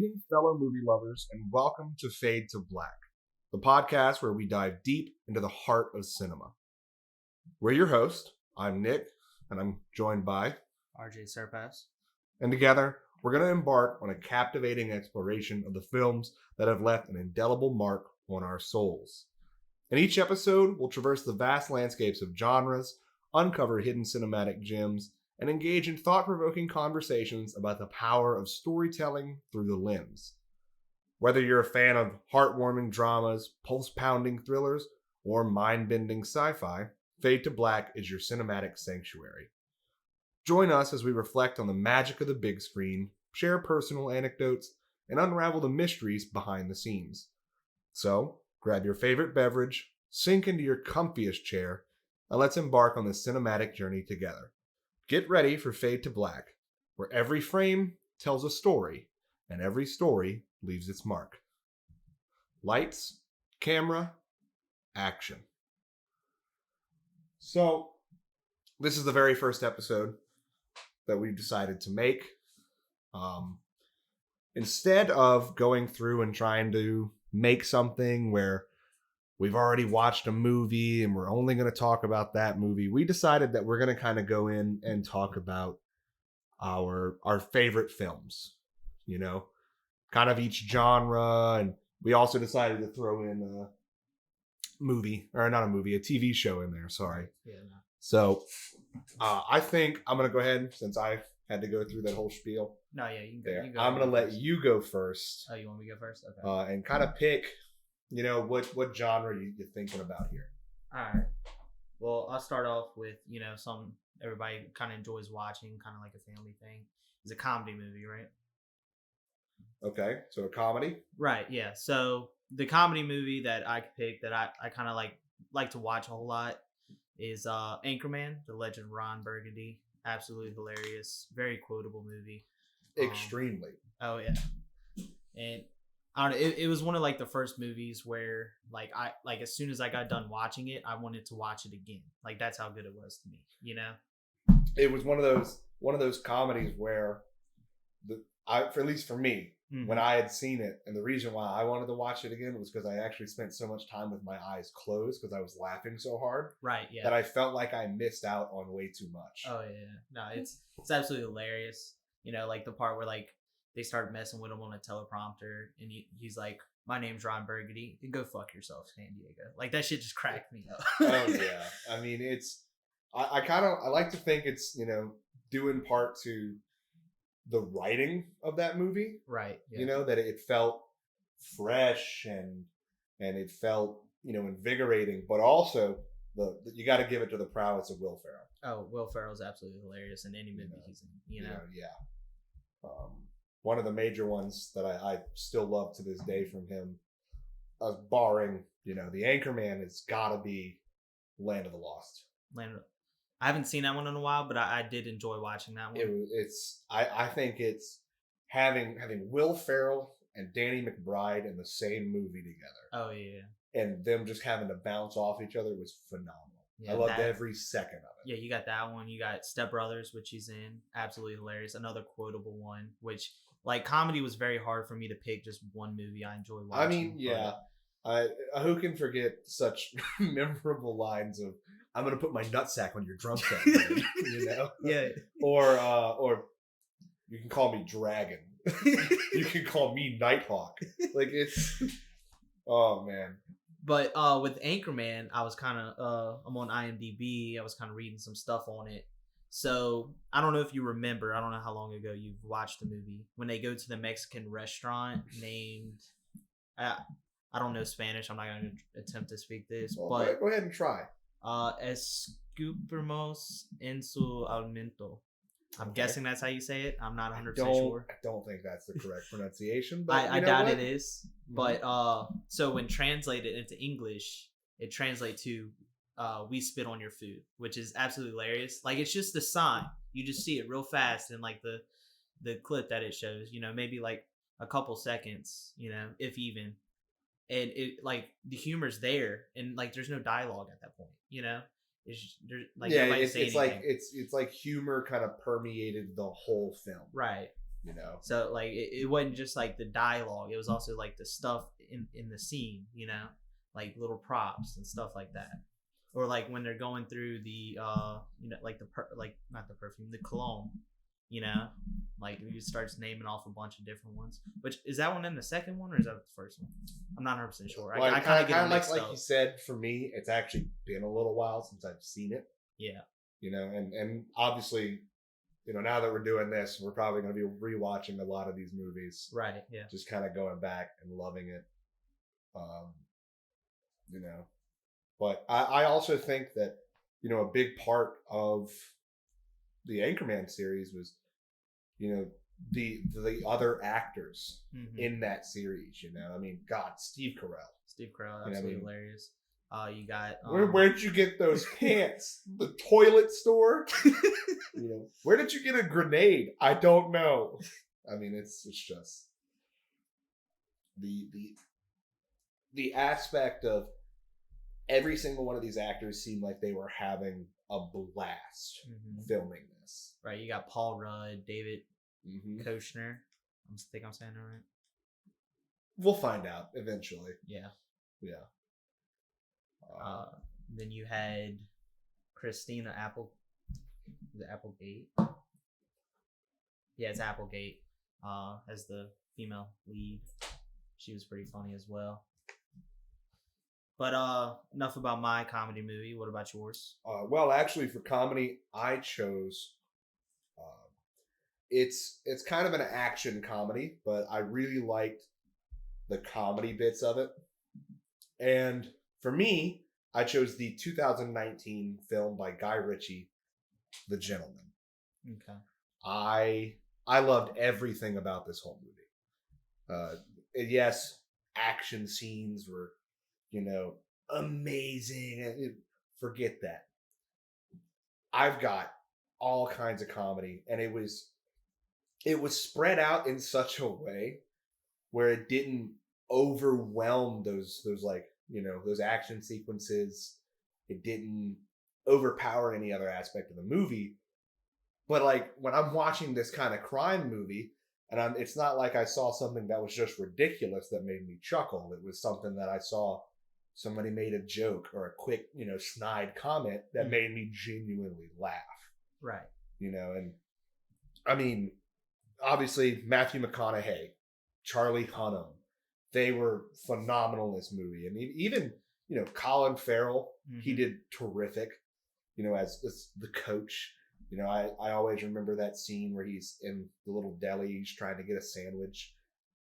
Greetings, fellow movie lovers, and welcome to Fade to Black, the podcast where we dive deep into the heart of cinema. We're your host. I'm Nick, and I'm joined by RJ Surpass. And together, we're going to embark on a captivating exploration of the films that have left an indelible mark on our souls. In each episode, we'll traverse the vast landscapes of genres, uncover hidden cinematic gems, and engage in thought-provoking conversations about the power of storytelling through the lens. Whether you're a fan of heartwarming dramas, pulse-pounding thrillers, or mind-bending sci-fi, Fade to Black is your cinematic sanctuary. Join us as we reflect on the magic of the big screen, share personal anecdotes, and unravel the mysteries behind the scenes. So, grab your favorite beverage, sink into your comfiest chair, and let's embark on this cinematic journey together. Get ready for Fade to Black, where every frame tells a story, and every story leaves its mark. Lights, camera, action. So, this is the very first episode that we decided to make. Instead of going through and trying to make something where we've already watched a movie and we're only going to talk about that movie, we decided that we're going to kind of go in and talk about our favorite films, you know, kind of each genre. And we also decided to throw in a TV show in there. Sorry. Yeah. No. So I think I'm going to go ahead, since I had to go through that whole spiel. No, yeah, you can go. There. You can go I'm going to let you go first. Oh, you want me to go first? Okay. And kind of pick, you know, what genre you're thinking about here. All right. Well, I'll start off with, some everybody kind of enjoys watching, kind of like a family thing. It's a comedy movie, right? Okay, so a comedy? Right, yeah. So the comedy movie that I picked that I kind of like to watch a whole lot is Anchorman, The Legend of Ron Burgundy. Absolutely hilarious. Very quotable movie. Extremely. Oh, yeah. And I don't know, it was one of like the first movies where I as soon as I got done watching it, I wanted to watch it again. Like that's how good it was to me, you know? It was one of those comedies where at least for me, when I had seen it, and the reason why I wanted to watch it again was because I actually spent so much time with my eyes closed because I was laughing so hard. Right, yeah. That I felt like I missed out on way too much. Oh yeah. No, it's absolutely hilarious. You know, like the part where they start messing with him on a teleprompter, and he's like, "My name's Ron Burgundy. Go fuck yourself, San Diego." Like that shit just cracked me up. Oh yeah. I mean, I like to think it's, due in part to the writing of that movie. Right. Yeah. You know, that it felt fresh and it felt, invigorating, but also you got to give it to the prowess of Will Ferrell. Oh, Will Ferrell's absolutely hilarious in any movie he's in, you know? Yeah. One of the major ones that I still love to this day from him, barring, the Anchorman, has got to be Land of the Lost. I haven't seen that one in a while, but I did enjoy watching that one. I think it's having Will Ferrell and Danny McBride in the same movie together. Oh yeah. And them just having to bounce off each other was phenomenal. Yeah, I loved every second of it. Yeah, you got that one. You got Step Brothers, which he's in. Absolutely hilarious. Another quotable one, which comedy was very hard for me to pick just one movie I enjoy watching. I mean, yeah. Who can forget such memorable lines of "I'm gonna put my nutsack on your drum set," you know? Yeah. Or you can call me Dragon. You can call me Nighthawk. Like it's, oh man. But with Anchorman, I was kind of I'm on IMDb. I was kind of reading some stuff on it. So I don't know if you remember. I don't know how long ago you've watched the movie when they go to the Mexican restaurant named. I don't know Spanish. I'm not going to attempt to speak this, but go ahead and try. Escupimos en su alimento. I'm guessing that's how you say it. I'm not 100% sure. I don't think that's the correct pronunciation, but I doubt it is. But so when translated into English, it translates to "we spit on your food," which is absolutely hilarious. Like it's just the sign. You just see it real fast in like the clip that it shows. Maybe like a couple seconds. If even. And it like the humor's there, and like there's no dialogue at that point. It's just, there's like it's like it's like humor kind of permeated the whole film. Right. you know. So like it wasn't just like the dialogue; it was also like the stuff in the scene, you know, like little props and stuff like that. Or like when they're going through the you know, like not the perfume, the cologne, you know, like he starts naming off a bunch of different ones. Which is that one in the second one or is that the first one? I'm not 100% sure. Well, I kind of get them like mixed up. you said, for me, it's actually been a little while since I've seen it. Yeah. You know, and obviously, you know, now that we're doing this, we're probably going to be rewatching a lot of these movies. Right. Yeah. Just kind of going back and loving it. You know, but I also think that, you know, a big part of the Anchorman series was, you know, the other actors in that series. You know, I mean, God, Steve Carell, absolutely hilarious. You got where'd you get those pants? The toilet store? You know, where did you get a grenade? I don't know. I mean, it's just the aspect of every single one of these actors seemed like they were having a blast filming this. Right, you got Paul Rudd, David Koechner. I think I'm saying that right. We'll find out eventually. Yeah. Yeah. Then you had Christina Applegate. Yeah, it's Applegate. As the female lead. She was pretty funny as well. But enough about my comedy movie. What about yours? Well, actually, for comedy, I chose. It's kind of an action comedy, but I really liked the comedy bits of it. And for me, I chose the 2019 film by Guy Ritchie, The Gentleman. Okay. I loved everything about this whole movie. Yes, action scenes were, you know, amazing. Forget that. I've got all kinds of comedy, and it was spread out in such a way where it didn't overwhelm those like, you know, those action sequences. It didn't overpower any other aspect of the movie. But like when I'm watching this kind of crime movie, and it's not like I saw something that was just ridiculous that made me chuckle. It was something that I saw somebody made a joke or a quick, you know, snide comment that made me genuinely laugh. Right. You know, and I mean, obviously Matthew McConaughey, Charlie Hunnam, they were phenomenal in this movie. And even, you know, Colin Farrell, he did terrific, you know, as the coach. You know, I always remember that scene where he's in the little deli, he's trying to get a sandwich,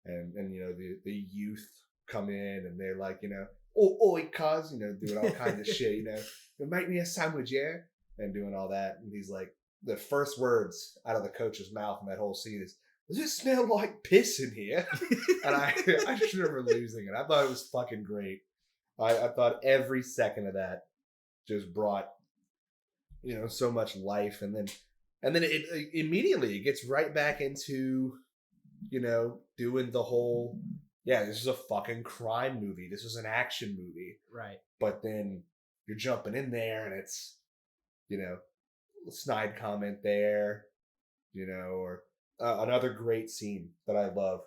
and you know, the youth come in and they're like, you know, oi, cuz, you know, doing all kinds of shit, you know, make me a sandwich, yeah, and doing all that. And he's like, the first words out of the coach's mouth in that whole scene is, does it smell like piss in here? And I just remember losing it. I thought it was fucking great. I thought every second of that just brought, you know, so much life. And then it immediately it gets right back into, you know, doing the whole, yeah, this is a fucking crime movie. This is an action movie. Right. But then you're jumping in there and it's, you know, a snide comment there, you know, or another great scene that I love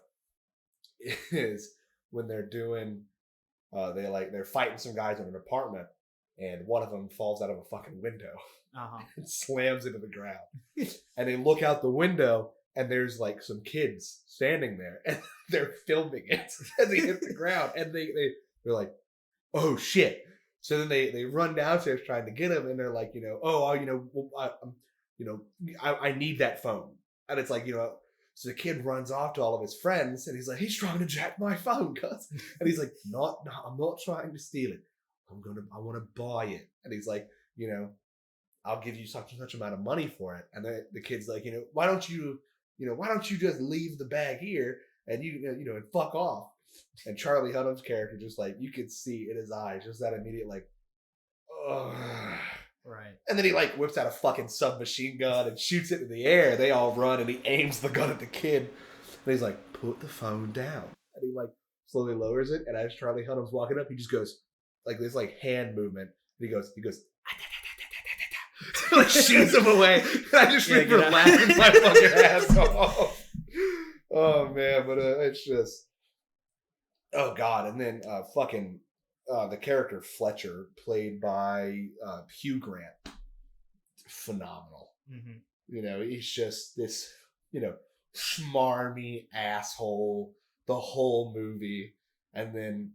is when they're doing, they're fighting some guys in an apartment and one of them falls out of a fucking window and slams into the ground. And they look out the window and there's like some kids standing there and they're filming it as they hit the ground. And they're like, oh shit. So then they run downstairs trying to get him and they're like, you know, I need that phone. And it's like, you know, so the kid runs off to all of his friends and he's like, he's trying to jack my phone, cuz. And he's like, no, I'm not trying to steal it. I want to buy it. And he's like, you know, I'll give you such and such amount of money for it. And the kid's like, you know, why don't you just leave the bag here and you know, and fuck off. And Charlie Hunnam's character just like, you could see in his eyes, just that immediate like, ugh. Right. And then he like whips out a fucking submachine gun and shoots it in the air. They all run and he aims the gun at the kid. And he's like, put the phone down. And he like slowly lowers it. And as Charlie Hunnam's walking up, he just goes like this like hand movement. And he goes, like shoots him away. And I just remember laughing my fucking ass off. Oh man, but it's just oh god, and then the character Fletcher, played by Hugh Grant, phenomenal. Mm-hmm. You know, he's just this, smarmy asshole the whole movie, and then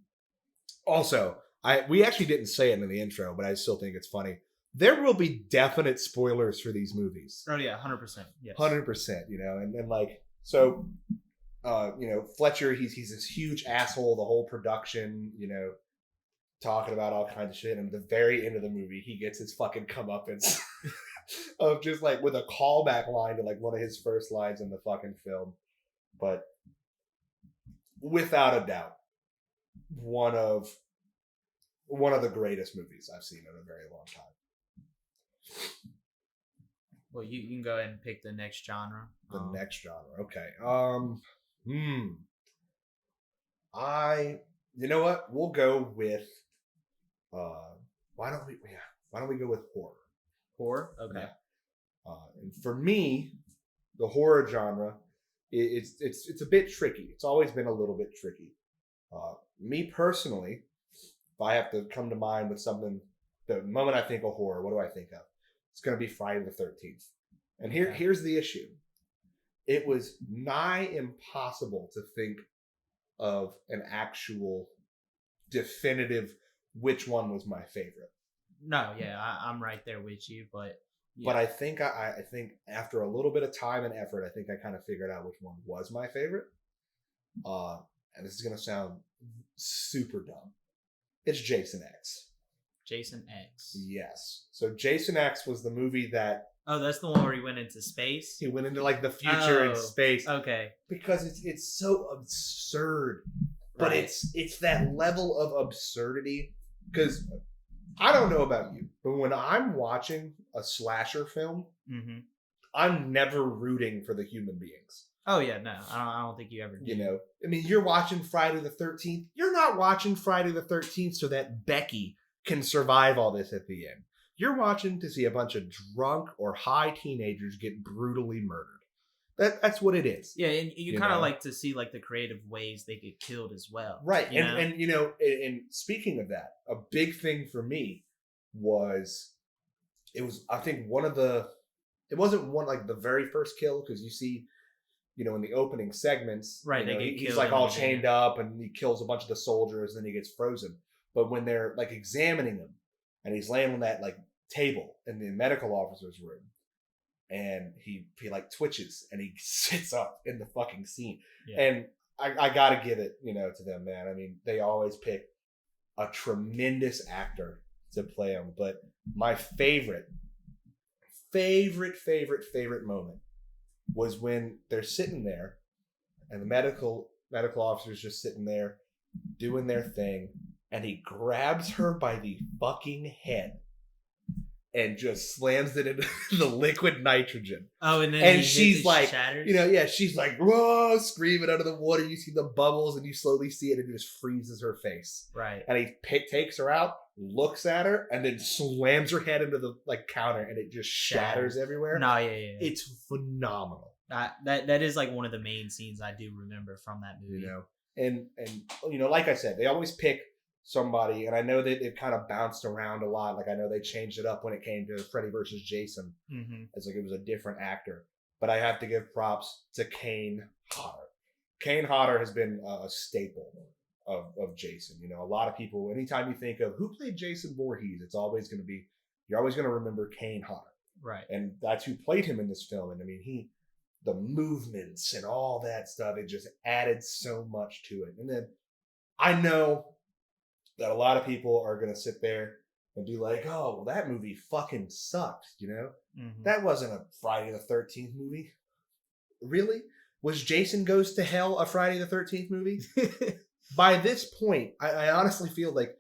also we actually didn't say it in the intro, but I still think it's funny. There will be definite spoilers for these movies. Oh yeah, 100%. Yes. 100%. And like so. Fletcher, he's this huge asshole the whole production, talking about all kinds of shit. And at the very end of the movie, he gets his fucking comeuppance of just like with a callback line to like one of his first lines in the fucking film. But without a doubt, one of the greatest movies I've seen in a very long time. Well, you can go ahead and pick the next genre. Next genre. Okay. You know what? We'll go with why don't we go with horror? Horror? Okay. Yeah. And for me, the horror genre, it's a bit tricky. It's always been a little bit tricky. Me personally, if I have to come to mind with something, the moment I think of horror, what do I think of? It's going to be Friday the 13th. And here's the issue. It was nigh impossible to think of an actual definitive which one was my favorite. No, yeah, I'm right there with you, but yeah. But I think I think after a little bit of time and effort, I think I kind of figured out which one was my favorite. And this is gonna sound super dumb. It's Jason X. Jason X. Yes. So Jason X was the movie that. Oh, that's the one where he went into space? He went into like the future in space. Okay. Because it's so absurd. But right. it's that level of absurdity. Because I don't know about you, but when I'm watching a slasher film, mm-hmm. I'm never rooting for the human beings. Oh yeah, no, I don't think you ever do. I mean, you're watching Friday the 13th. You're not watching Friday the 13th so that Becky can survive all this at the end. You're watching to see a bunch of drunk or high teenagers get brutally murdered. That's what it is. Yeah, and you kind of like to see like the creative ways they get killed as well. Right. And speaking of that, a big thing for me was I think it wasn't one like the very first kill, because you see, in the opening segments, right, he's like all chained up and he kills a bunch of the soldiers and then he gets frozen. But when they're like examining him and he's laying on that like table in the medical officer's room, and he like twitches and he sits up in the fucking scene. Yeah. And I gotta give it, to them, man. I mean, they always pick a tremendous actor to play him. But my favorite moment was when they're sitting there and the medical officer's just sitting there doing their thing, and he grabs her by the fucking head and just slams it into the liquid nitrogen. Oh, and then she's like, shatters. She's like, whoa, screaming under the water. You see the bubbles and you slowly see it, and it just freezes her face. Right. And he takes her out, looks at her, and then slams her head into the like counter, and it just shatters everywhere. No, yeah. It's phenomenal. That is like one of the main scenes I do remember from that movie. And like I said, they always pick somebody, and I know that it kind of bounced around a lot. Like I know they changed it up when it came to Freddy versus Jason. Mm-hmm. It's like it was a different actor. But I have to give props to Kane Hodder. Kane Hodder has been a staple of Jason. A lot of people, anytime you think of who played Jason Voorhees, you're always going to remember Kane Hodder. Right. And that's who played him in this film. And I mean, the movements and all that stuff, it just added so much to it. And then I know that a lot of people are going to sit there and be like, oh, well, that movie fucking sucked, Mm-hmm. That wasn't a Friday the 13th movie. Really? Was Jason Goes to Hell a Friday the 13th movie? By this point, I honestly feel like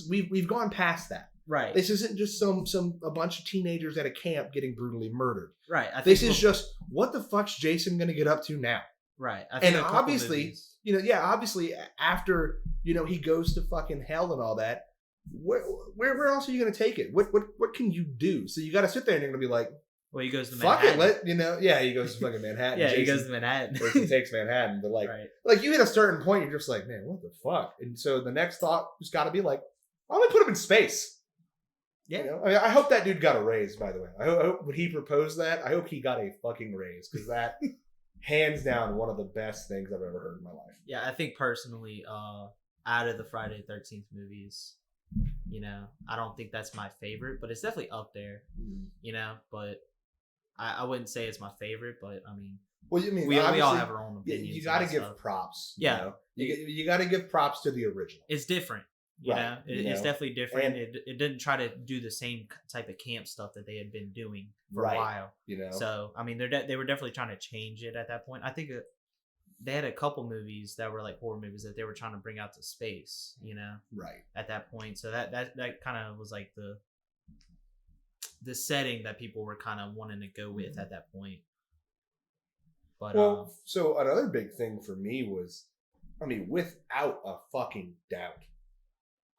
we've gone past that. Right. This isn't just a bunch of teenagers at a camp getting brutally murdered. Right. This is just, what the fuck's Jason going to get up to now? Right. And obviously, obviously after, he goes to fucking hell and all that, where else are you going to take it? What can you do? So you got to sit there and you're going to be like, Well, he goes to fuck Manhattan. it, yeah, he goes to fucking Manhattan. Yeah, he Jason, goes to Manhattan. Jason takes Manhattan, but Right. like you hit a certain point, you're just like, man, what the fuck? And so the next thought has got to be like, why don't we put him in space? Yeah. You know? I mean, I hope that dude got a raise. By the way, I hope when he proposed that, I hope he got a fucking raise because that, hands down, one of the best things I've ever heard in my life. Yeah, I think personally, out of the Friday the 13th movies, you know, I don't think that's my favorite, but it's definitely up there. You know, but I wouldn't say it's my favorite, but I mean, well, you mean we all obviously, have our own opinions. you got to about give stuff. props. Yeah. You know? You got to give props to the original. It's different. You Right, know, you it's know? definitely different. And- It didn't try to do the same type of camp stuff that they had been doing for Right. a while. You know, So I mean, they were definitely trying to change it at that point. I think they had a couple movies that were like horror movies that they were trying to bring out to space. You know, right. at that point. So that kind of was like the setting that people were kind of wanting to go with at that point. But Well, so another big thing for me was, I mean, without a fucking doubt,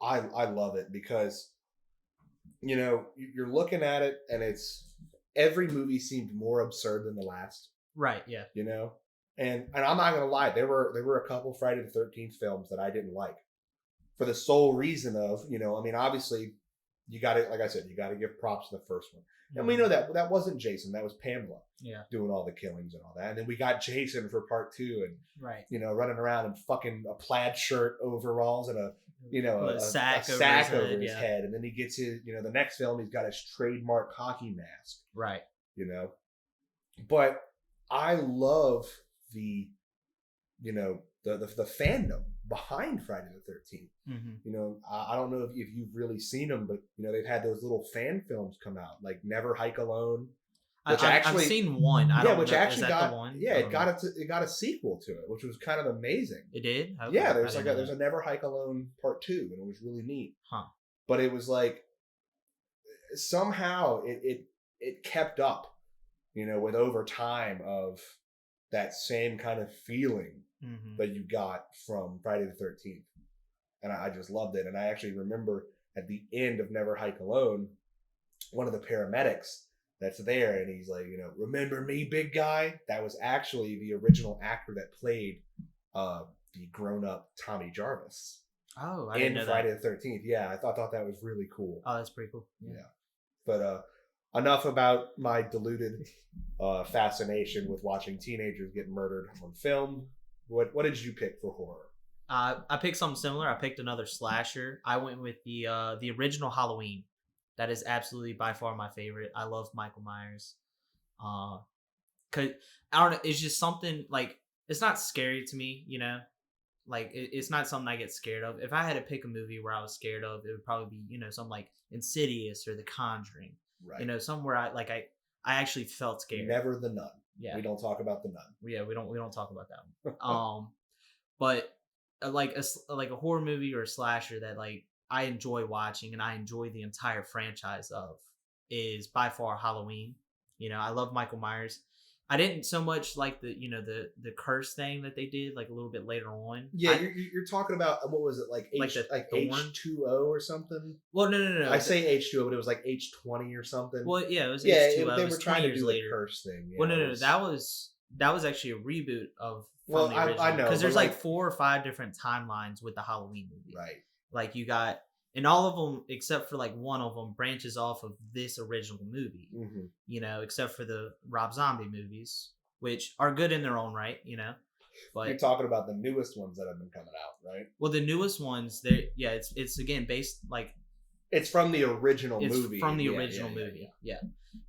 I love it because, you know, you're looking at it and it's every movie seemed more absurd than the last, right, yeah, you know, and I'm not gonna lie, there were a couple Friday the 13th films that I didn't like, for the sole reason of, you know, I mean, obviously, you got to, like I said, you got to give props to the first one. And we know that wasn't Jason, that was Pamela yeah, doing all the killings and all that. And then we got Jason for part 2 and, right. you know, running around in fucking a plaid shirt, overalls, and a sack over over his yeah. head. And then he gets his, you know, the next film, he's got his trademark hockey mask, Right. you know. But I love the, you know, the fandom behind Friday the 13th. Mm-hmm. You know, I don't know if you've really seen them, but, you know, they've had those little fan films come out, like Never Hike Alone. Which I've seen one. I don't which know. actually Is that got the one? it got a sequel to it, which was kind of amazing. It did. Okay. Yeah, I there's didn't know there's that. a Never Hike Alone part 2, and it was really neat. Huh. But it was like somehow it kept up, you know, with over time of that same kind of feeling Mhm. that you got from Friday the 13th, and I just loved it. And I actually remember at the end of Never Hike Alone, one of the paramedics that's there, and he's like, you know, remember me, big guy? That was actually the original actor that played the grown-up Tommy Jarvis Oh, I didn't in know Friday that. the 13th. Yeah, I thought that was really cool. Oh, that's pretty cool. Yeah. But enough about my deluded fascination with watching teenagers get murdered on film. What did you pick for horror? I picked something similar. I picked another slasher. I went with the original Halloween. That is absolutely by far my favorite. I love Michael Myers. Cause I don't know, it's just something like it's not scary to me, you know. Like it's not something I get scared of. If I had to pick a movie where I was scared of, it would probably be, you know, something like Insidious or The Conjuring. Right. You know, somewhere I actually felt scared. Never the Nun. Yeah. We don't talk about the Nun. Yeah, we don't talk about that one. But like a horror movie or a slasher that like I enjoy watching and I enjoy the entire franchise of is by far Halloween. You know, I love Michael Myers. I didn't so much like the curse thing that they did like a little bit later on. Yeah, you're talking about what was it like Thorn? H2O or something? Well, no. I say H2O, but it was like H20 or something. Well, yeah, it was yeah, H2O. they It was were trying 20 to years do later. a curse thing. Yeah, Well, no, that was actually a reboot of. Well, the original. I know, because there's but, like like 4 or 5 different timelines with the Halloween movie. right. Like you got, and all of them except for like one of them branches off of this original movie. Mm-hmm. You know, except for the Rob Zombie movies, which are good in their own right. You know, but You're talking about the newest ones that have been coming out, right? well, the newest ones, it's again based like It's from the original it's movie. from the Yeah, original yeah, movie. Yeah.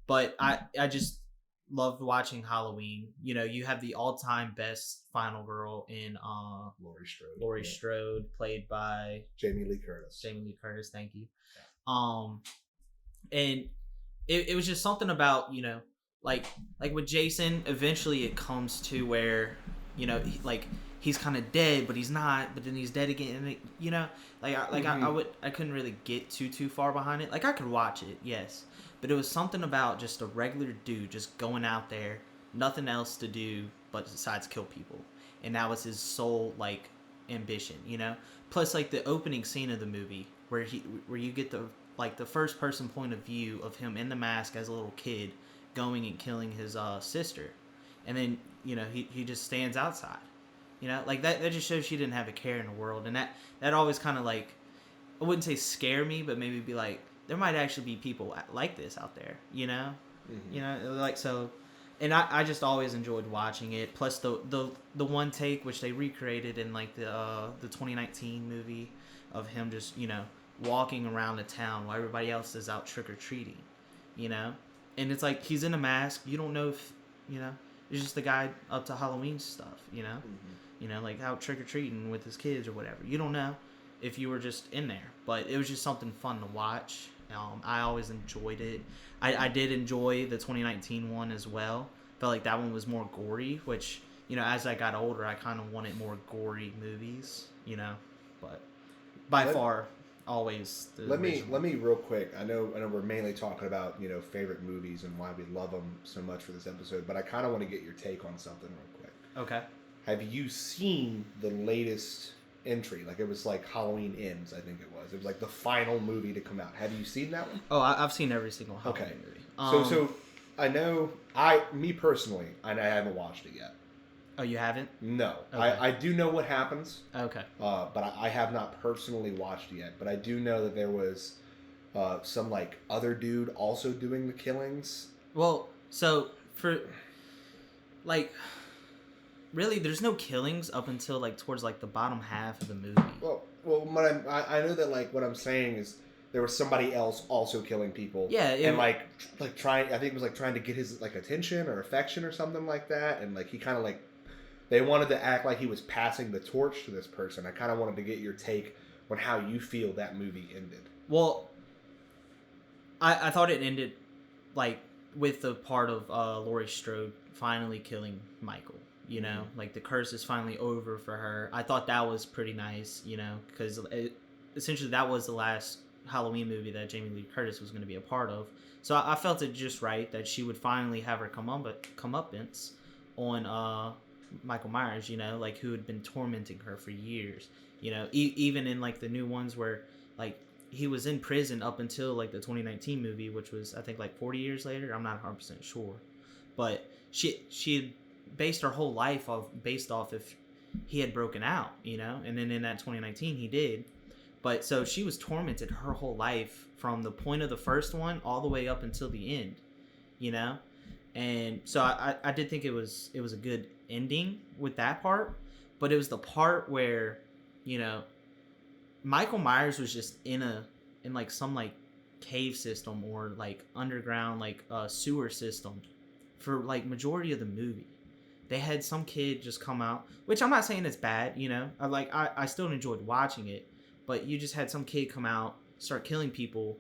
But I just loved watching Halloween. You know, you have the all-time best final girl in Laurie Strode. Laurie Yeah. Strode, played by Jamie Lee Curtis. Jamie Lee Curtis. Thank you. And it was just something about, you know, like with Jason, eventually it comes to where, you know, he's kind of dead, but he's not, but then he's dead again, and you know, I couldn't really get too far behind it. Like I could watch it, yes, but it was something about just a regular dude just going out there, nothing else to do but besides kill people, and that was his sole like ambition, you know. Plus, like the opening scene of the movie where you get the first person point of view of him in the mask as a little kid going and killing his sister, and then he just stands outside. Like that just shows she didn't have a care in the world, and that always kind of like, I wouldn't say scare me, but maybe be like, there might actually be people like this out there, like so. And I just always enjoyed watching it. Plus the one take which they recreated in like the 2019 movie of him just walking around the town while everybody else is out trick or treating, and it's like he's in a mask. You don't know if it's just the guy up to Halloween stuff, like out trick or treating with his kids or whatever. You don't know if you were just in there, but it was just something fun to watch. I always enjoyed it. I did enjoy the 2019 one as well. Felt like that one was more gory, which, as I got older, I kind of wanted more gory movies, but far, always the original. Let me real quick. I know we're mainly talking about, favorite movies and why we love them so much for this episode, but I kind of want to get your take on something real quick. Okay. Have you seen the latest entry? Like, it was like Halloween Ends, I think it was. It was like the final movie to come out. Have you seen that one? Oh, I've seen every single Halloween movie. So I know, me personally, I haven't watched it yet. Oh, you haven't? No. Okay. I do know what happens. Okay. But I have not personally watched it yet. But I do know that there was some, like, other dude also doing the killings. Well, so, for, like, really, there's no killings up until, like, towards, like, the bottom half of the movie. Well, I know that, like, what I'm saying is there was somebody else also killing people. Yeah. And, like trying, I think it was, like, trying to get his, like, attention or affection or something like that. And, like, he kind of, like, they wanted to act like he was passing the torch to this person. I kind of wanted to get your take on how you feel that movie ended. Well, I thought it ended, like, with the part of Laurie Strode finally killing Michael. Like, the curse is finally over for her. I thought that was pretty nice, because essentially that was the last Halloween movie that Jamie Lee Curtis was going to be a part of. So I felt it just right that she would finally have her comeuppance on Michael Myers, like, who had been tormenting her for years. Even in, like, the new ones where, like, he was in prison up until, like, the 2019 movie, which was, I think, like, 40 years later. I'm not 100% sure. But she had based her whole life based off if he had broken out, and then in that 2019 he did. But so she was tormented her whole life from the point of the first one all the way up until the end, and so I did think it was a good ending with that part. But it was the part where Michael Myers was just in like some, like, cave system or, like, underground, like, sewer system for, like, majority of the movie. They had some kid just come out, which I'm not saying it's bad, I still enjoyed watching it, but you just had some kid come out, start killing people,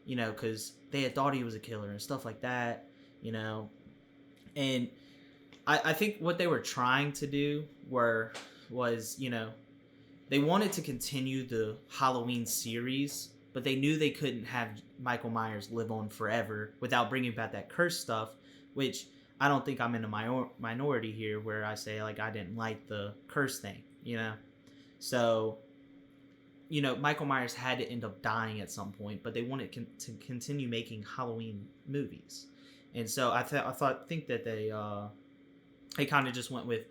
because they had thought he was a killer and stuff like that, and I think what they were trying to do was they wanted to continue the Halloween series, but they knew they couldn't have Michael Myers live on forever without bringing back that curse stuff, which I don't think I'm in a minority here where I say, like, I didn't like the curse thing, So, Michael Myers had to end up dying at some point, but they wanted to continue making Halloween movies. And so I think that they kind of just went with,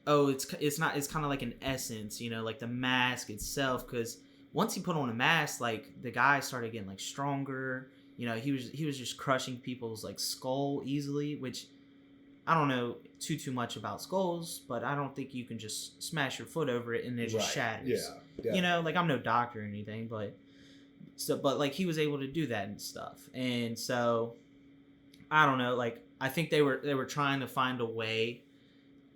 it's kind of like an essence, like the mask itself, because once he put on a mask, like, the guy started getting, like, stronger. He was just crushing people's, like, skull easily, which I don't know too much about skulls, but I don't think you can just smash your foot over it and it just shatters. Yeah. Like, I'm no doctor or anything, but like, he was able to do that and stuff. And so I don't know, like, I think they were trying to find a way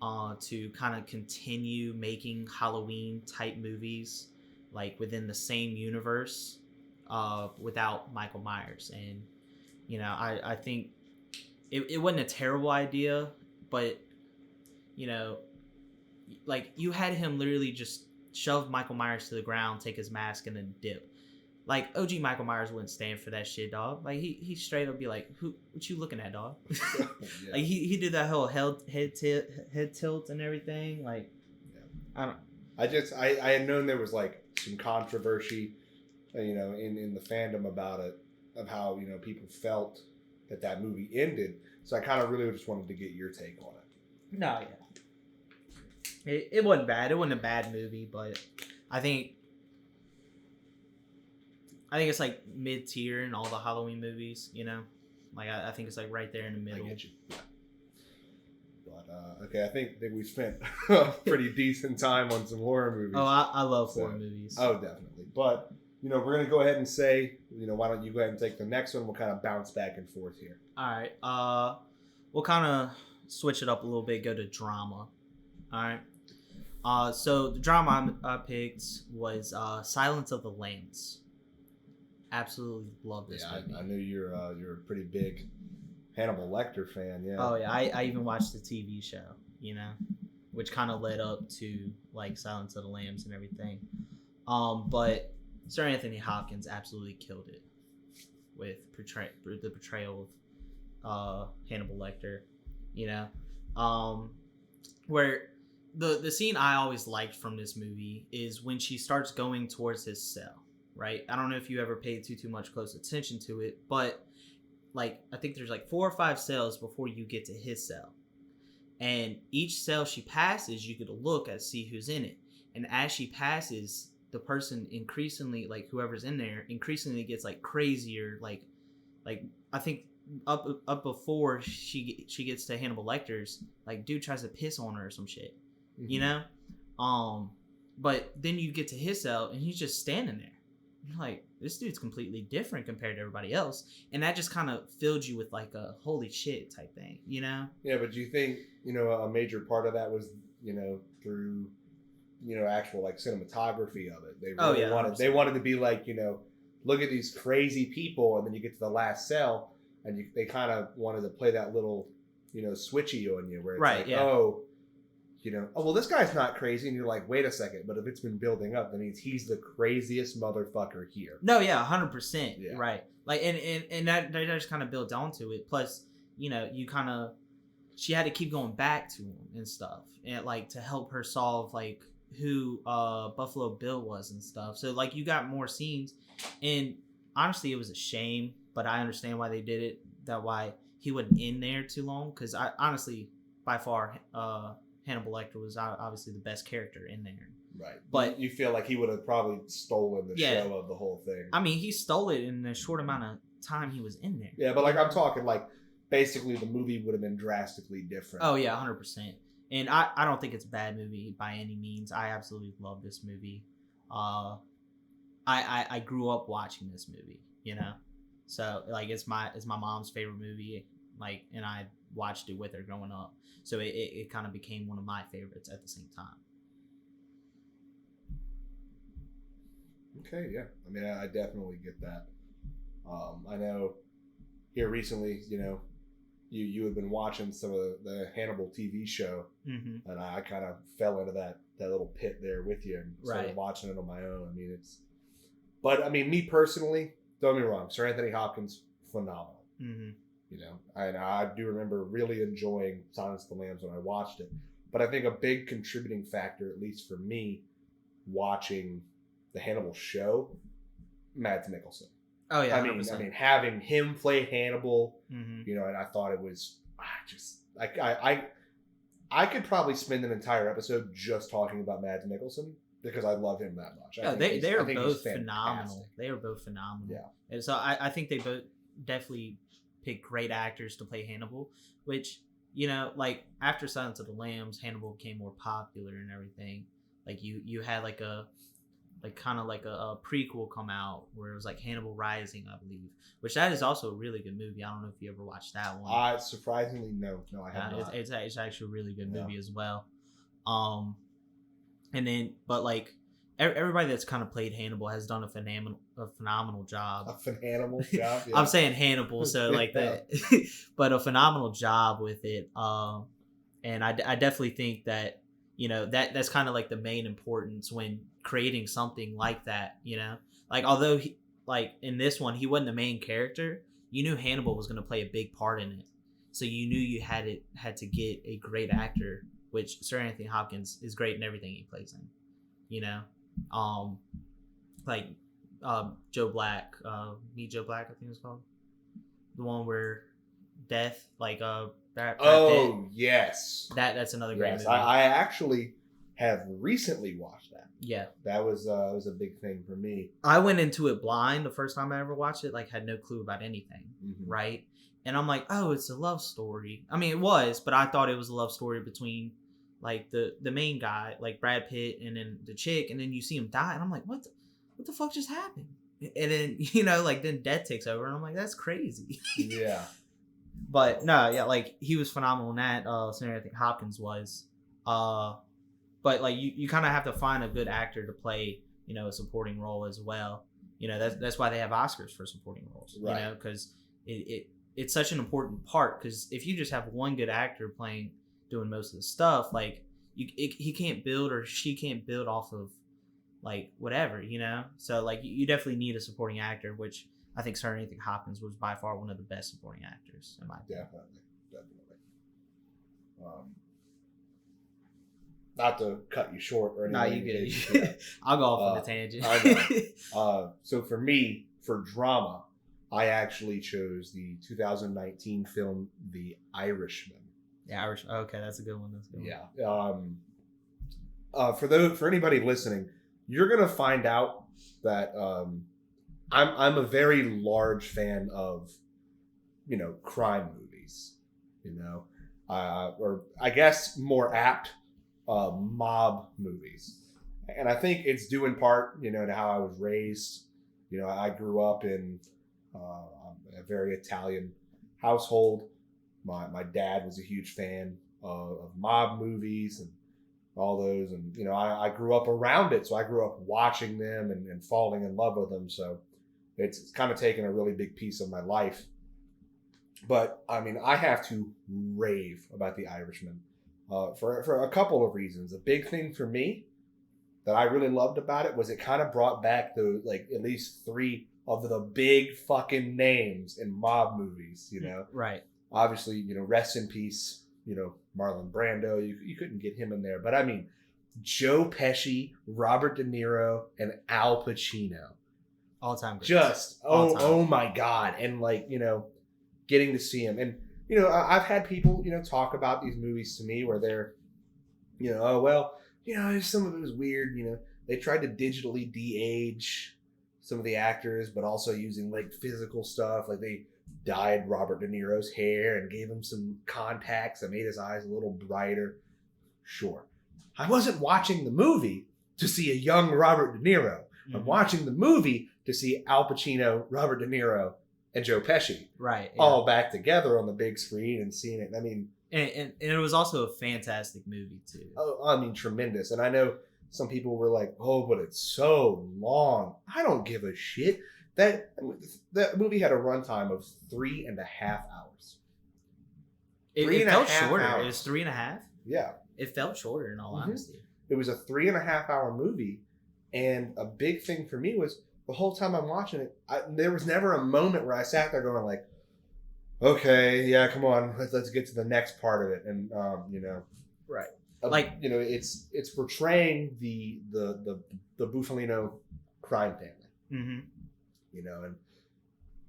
to kind of continue making Halloween type movies, like, within the same universe, without Michael Myers. And I think it wasn't a terrible idea, but like, you had him literally just shove Michael Myers to the ground, take his mask, and then dip. Like, OG Michael Myers wouldn't stand for that shit, dog. Like, he straight up be like, what you looking at, dog? Yeah. Like, he did that whole head tilt and everything. Like, yeah. I had known there was, like, some controversy, in the fandom about it, of how, people felt that movie ended. So I kind of really just wanted to get your take on it. No, yeah. It wasn't bad. It wasn't a bad movie, but I think it's like mid tier in all the Halloween movies. You know, like I think it's like right there in the middle. I get you. Yeah. But okay, I think we spent a pretty decent time on some horror movies. Oh, I love horror movies. Oh, definitely. But we're gonna go ahead and say, why don't you go ahead and take the next one? We'll kind of bounce back and forth here. All right. We'll kind of switch it up a little bit. Go to drama. All right. So the drama I picked was Silence of the Lambs. Absolutely love this movie. I knew you're a pretty big Hannibal Lecter fan. Yeah. Oh yeah, I even watched the TV show. Which kind of led up to like Silence of the Lambs and everything. But Sir Anthony Hopkins absolutely killed it with the portrayal of Hannibal Lecter. Where the scene I always liked from this movie is when she starts going towards his cell. Right? I don't know if you ever paid too much close attention to it, but like I think there's like 4 or 5 cells before you get to his cell. And each cell she passes, you get a look at see who's in it. And as she passes, the person increasingly, like whoever's in there, increasingly gets like crazier. Like I think up before she gets to Hannibal Lecter's, like dude tries to piss on her or some shit, But then you get to his cell and he's just standing there. You're like, this dude's completely different compared to everybody else, and that just kind of filled you with like a holy shit type thing, Yeah, but do you think a major part of that was through actual like cinematography of it? They really wanted to be like look at these crazy people, and then you get to the last cell, and they kind of wanted to play that little switchy on you where it's well, this guy's not crazy, and you're like, wait a second, but if it's been building up, that means he's the craziest motherfucker here. No, yeah, 100%, yeah. Right. Like, and that just kind of built onto it. Plus, she had to keep going back to him and stuff, and like to help her solve like who Buffalo Bill was and stuff. So like you got more scenes, and honestly, it was a shame, but I understand why they did it. Why he wasn't in there too long, because I honestly, by far, Hannibal Lecter was obviously the best character in there. Right. But you feel like he would have probably stolen the show of the whole thing. I mean, he stole it in the short amount of time he was in there. Yeah, but like I'm talking like basically the movie would have been drastically different. Oh, yeah, 100%. And I don't think it's a bad movie by any means. I absolutely love this movie. I grew up watching this movie, So like it's my mom's favorite movie, like, and I watched it with her growing up. So it kind of became one of my favorites at the same time. Okay, yeah. I mean, I definitely get that. I know here recently, you had been watching some of the Hannibal TV show, and I kind of fell into that little pit there with you and started watching it on my own. I mean, but I mean, me personally, don't get me wrong, Sir Anthony Hopkins, phenomenal. And I do remember really enjoying Silence of the Lambs when I watched it. But I think a big contributing factor, at least for me, watching the Hannibal show, Mads Mikkelsen. Oh yeah, I mean, having him play Hannibal, and I thought it was I could probably spend an entire episode just talking about Mads Mikkelsen because I love him that much. They are both phenomenal. They are both phenomenal. Yeah, and so I think they both definitely pick great actors to play Hannibal, which like after Silence of the Lambs, Hannibal became more popular and everything. Like you had like a prequel come out where it was like Hannibal Rising, I believe, which that is also a really good movie. I don't know if you ever watched that one. Surprisingly, no, I have not. It's actually a really good movie as well. And then but like everybody that's kind of played Hannibal has done a phenomenal job. A phenomenal job. Yeah. I'm saying Hannibal, so like that, but a phenomenal job with it. And I definitely think that that's kind of like the main importance when creating something like that. Like although he, like in this one he wasn't the main character, you knew Hannibal was going to play a big part in it, so you knew you had to get a great actor, which Sir Anthony Hopkins is great in everything he plays in. Like Joe Black, Meet Joe Black, I think it's called, the one where Death, like Brad Pitt. Oh yes, That's another great yes. movie. I actually have recently watched that. Yeah. That was a big thing for me. I went into it blind the first time I ever watched it, like had no clue about anything, Mhm. right? And I'm like, oh, it's a love story. I mean, it was, but I thought it was a love story between like the main guy, like Brad Pitt, and then the chick, and then you see him die, and I'm like, what the fuck just happened? And then like then death takes over, and I'm like, that's crazy. Yeah. But no, yeah, like he was phenomenal in that. Same I think Hopkins was. But like you kind of have to find a good actor to play, a supporting role as well. That's why they have Oscars for supporting roles. Right. Because it's such an important part. Because if you just have one good actor doing most of the stuff, like he can't build or she can't build off of like whatever. So like you definitely need a supporting actor, which I think Sir Anthony Hopkins was by far one of the best supporting actors in my opinion. Definitely. Not to cut you short or anything. No, you good. I'll go off on a tangent. I know. So for me, for drama, I actually chose the 2019 film The Irishman. Yeah, Irish. Okay, that's a good one. Yeah. For anybody listening, you're gonna find out that I'm a very large fan of crime movies. Or I guess more apt, mob movies. And I think it's due in part, to how I was raised. I grew up in a very Italian household. My dad was a huge fan of mob movies and all those. And, I grew up around it. So I grew up watching them and falling in love with them. So it's kind of taken a really big piece of my life. But, I mean, I have to rave about The Irishman. For a couple of reasons. A big thing for me that I really loved about it was it kind of brought back at least 3 of the big fucking names in mob movies, Right. Obviously, rest in peace, Marlon Brando. You couldn't get him in there. But I mean, Joe Pesci, Robert De Niro, and Al Pacino. All time greats. Just, All time. oh my God. And getting to see him. And I've had people, talk about these movies to me where they're, oh, well, some of it was weird. They tried to digitally de-age some of the actors, but also using physical stuff. Like they dyed Robert De Niro's hair and gave him some contacts that made his eyes a little brighter. Sure. I wasn't watching the movie to see a young Robert De Niro. Mm-hmm. I'm watching the movie to see Al Pacino, Robert De Niro, and Joe Pesci, right? Yeah. All back together on the big screen and seeing it. I mean, and it was also a fantastic movie too. Oh, I mean, tremendous. And I know some people were like, "Oh, but it's so long." I don't give a shit. That movie had a runtime of 3.5 hours. It felt shorter. Hours. It was 3.5. Yeah, it felt shorter in all honesty. It was a 3.5 hour movie, and a big thing for me was, the whole time I'm watching it, there was never a moment where I sat there going like, okay, yeah, come on, let's get to the next part of it. And, right. It's portraying the Bufalino crime family, and,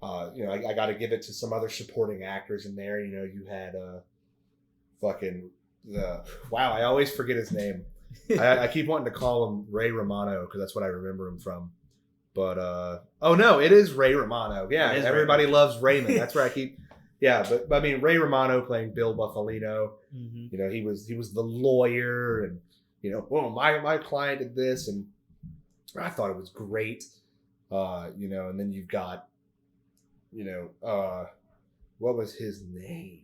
I got to give it to some other supporting actors in there. You had, I always forget his name. I keep wanting to call him Ray Romano because that's what I remember him from. But no, it is Ray Romano. Yeah, everybody loves Raymond. That's where I keep. Yeah, but I mean Ray Romano playing Bill Bufalino. Mm-hmm. He was the lawyer, and well, my client did this, and I thought it was great. And then you've got, what was his name?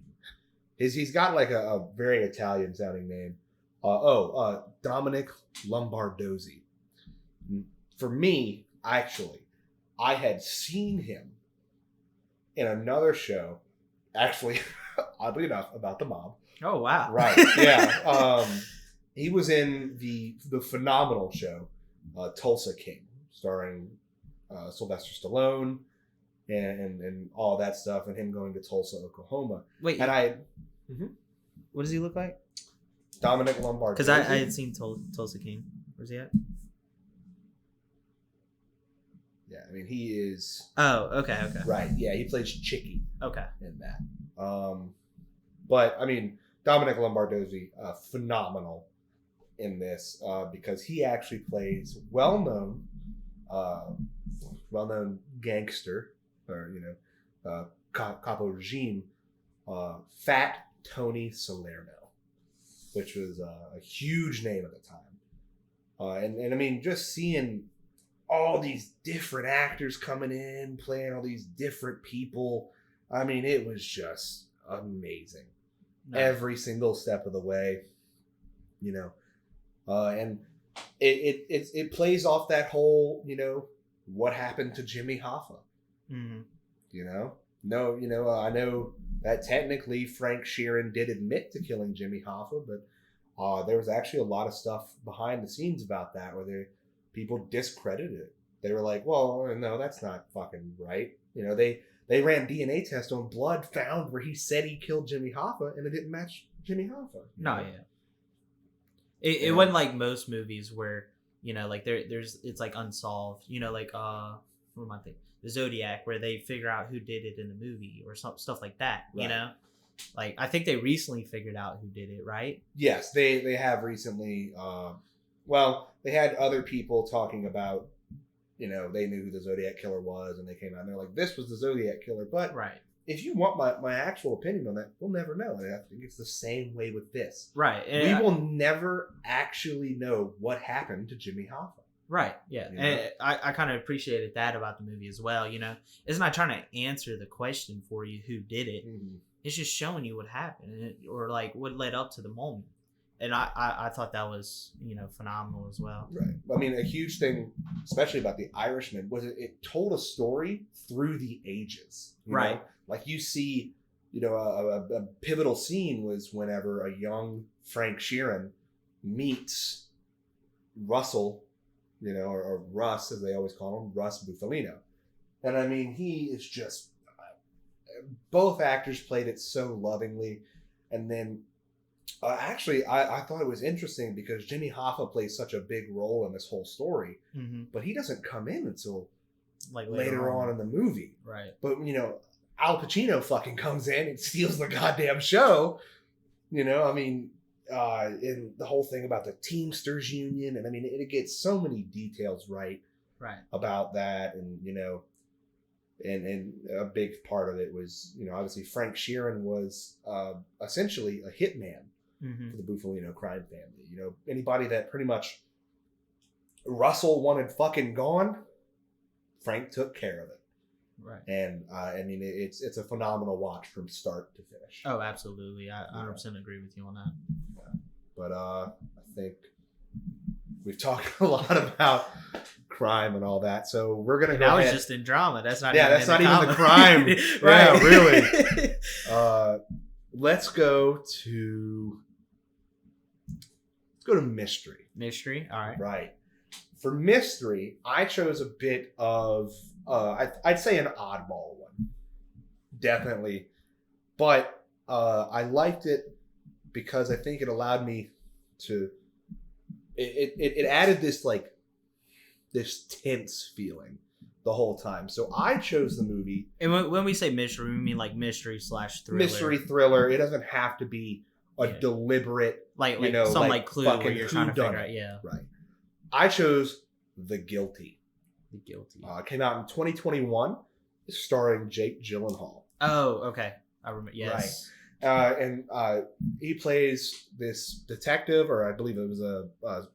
He's got a very Italian sounding name. Dominic Lombardozzi. For me, actually, I had seen him in another show, actually, oddly enough, about the mob. Oh, wow. Right, yeah. He was in the phenomenal show, Tulsa King, starring Sylvester Stallone and all that stuff, and him going to Tulsa, Oklahoma. Wait. And what does he look like? Dominic Lombardozzi. Because I had seen Tulsa King. Where's he at? Yeah, I mean, he is... Oh, okay. Right, yeah, he plays Chicky Okay. in that. But, I mean, Dominic Lombardozzi, phenomenal in this because he actually plays well-known gangster, or, capo regime, Fat Tony Salerno, which was a huge name at the time. And I mean, just seeing all these different actors coming in, playing all these different people, I mean, it was just amazing. Nice. Every single step of the way, and it plays off that whole, what happened to Jimmy Hoffa. Mm-hmm. I know that technically Frank Sheeran did admit to killing Jimmy Hoffa, but there was actually a lot of stuff behind the scenes about that where people discredited it. They were like, well, no, that's not fucking right. They ran DNA tests on blood found where he said he killed Jimmy Hoffa, and it didn't match Jimmy Hoffa. No, yeah. It wasn't like most movies where, like there's it's like unsolved. Like what am I thinking? The Zodiac, where they figure out who did it in the movie or stuff like that. Right. Like I think they recently figured out who did it, right? Yes, they have recently. They had other people talking about, they knew who the Zodiac Killer was, and they came out and they're like, this was the Zodiac Killer. But right. If you want my actual opinion on that, we'll never know. And I think it's the same way with this. Right. We will never actually know what happened to Jimmy Hoffa. Right. Yeah. And I kind of appreciated that about the movie as well. It's not trying to answer the question for you who did it. Mm-hmm. It's just showing you what happened or like what led up to the moment. And I thought that was, phenomenal as well. Right. I mean, a huge thing, especially about The Irishman, was it told a story through the ages. Right. Like you see, a pivotal scene was whenever a young Frank Sheeran meets Russell, or Russ, as they always call him, Russ Bufalino. And I mean, he is just, both actors played it so lovingly. And then, actually, I thought it was interesting because Jimmy Hoffa plays such a big role in this whole story, mm-hmm. but he doesn't come in until like later on in the movie. Right. But, Al Pacino fucking comes in and steals the goddamn show. I mean, in the whole thing about the Teamsters Union, and I mean, it gets so many details right about that, and and a big part of it was, obviously Frank Sheeran was essentially a hitman mm-hmm. for the Bufalino crime family. Anybody that pretty much Russell wanted fucking gone, Frank took care of it. Right. And I mean, it's a phenomenal watch from start to finish. Oh, absolutely. I 100% agree with you on that. Yeah. But I think we've talked a lot about crime and all that, so we're gonna go. Now it's just in drama. That's not. Yeah, even that's not even the crime. Right. Yeah, really. Let's go to mystery. Mystery. All right. Right. For mystery, I chose a bit of I'd say an oddball one, definitely, but I liked it because I think it allowed me to. It added this this tense feeling the whole time. So I chose the movie. And when we say mystery, we mean like mystery / thriller. Mystery thriller. It doesn't have to be a deliberate, like some Clue where you're trying to figure out. Yeah. Right. I chose The Guilty. The Guilty. It came out in 2021, starring Jake Gyllenhaal. Oh, okay. I remember. Yes. Right. And he plays this detective, or I believe it was a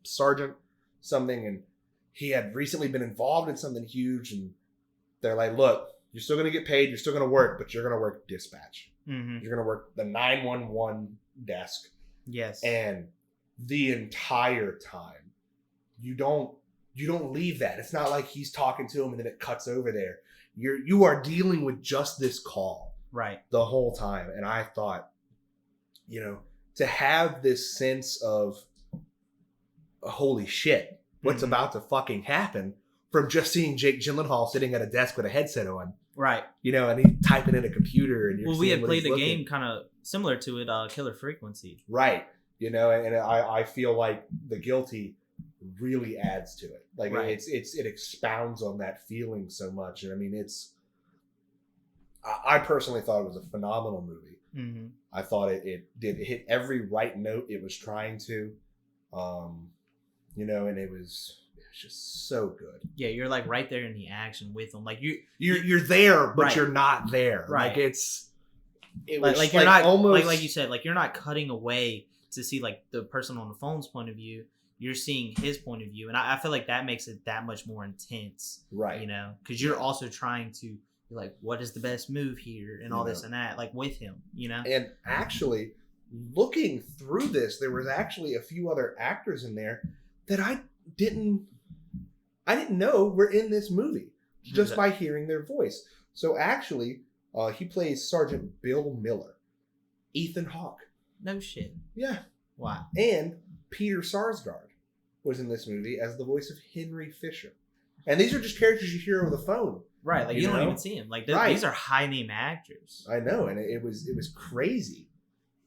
sergeant, something, and he had recently been involved in something huge, and they're like, look, you're still going to get paid, you're still going to work, but you're going to work dispatch. Mm-hmm. You're going to work the 911 desk. Yes. And the entire time, you don't leave that. It's not like he's talking to him and then it cuts over there. You are dealing with just this call. Right. The whole time. And I thought, to have this sense of holy shit, what's mm-hmm. about to fucking happen from just seeing Jake Gyllenhaal sitting at a desk with a headset on. Right. And he's typing in a computer. And we had played a game kind of similar to it, Killer Frequency. Right. And I feel like The Guilty really adds to it. Like Right. it expounds on that feeling so much. And I mean, I personally thought it was a phenomenal movie. Mm-hmm. I thought it hit every right note it was trying to, and it was just so good. Yeah, you're like right there in the action with them. Like You're there, but Right. you're not there. Right. Like it like, was you're not almost like you said, like you're not cutting away to see like the person on the phone's point of view. You're seeing his point of view, and I feel like that makes it that much more intense. right. You know, because you're also trying to be like, what is the best move here, and all this and that, like with him. You know, And actually, looking through this, there was actually a few other actors in there that I didn't know were in this movie just by hearing their voice. So actually, he plays Sergeant Bill Miller, Ethan Hawke. no shit. Yeah. Wow. And Peter Sarsgaard was in this movie as the voice of Henry Fisher. And these are just characters you hear over the phone. Right, like you don't know? even see him. Like Right. these are high name actors. I know, and it was crazy.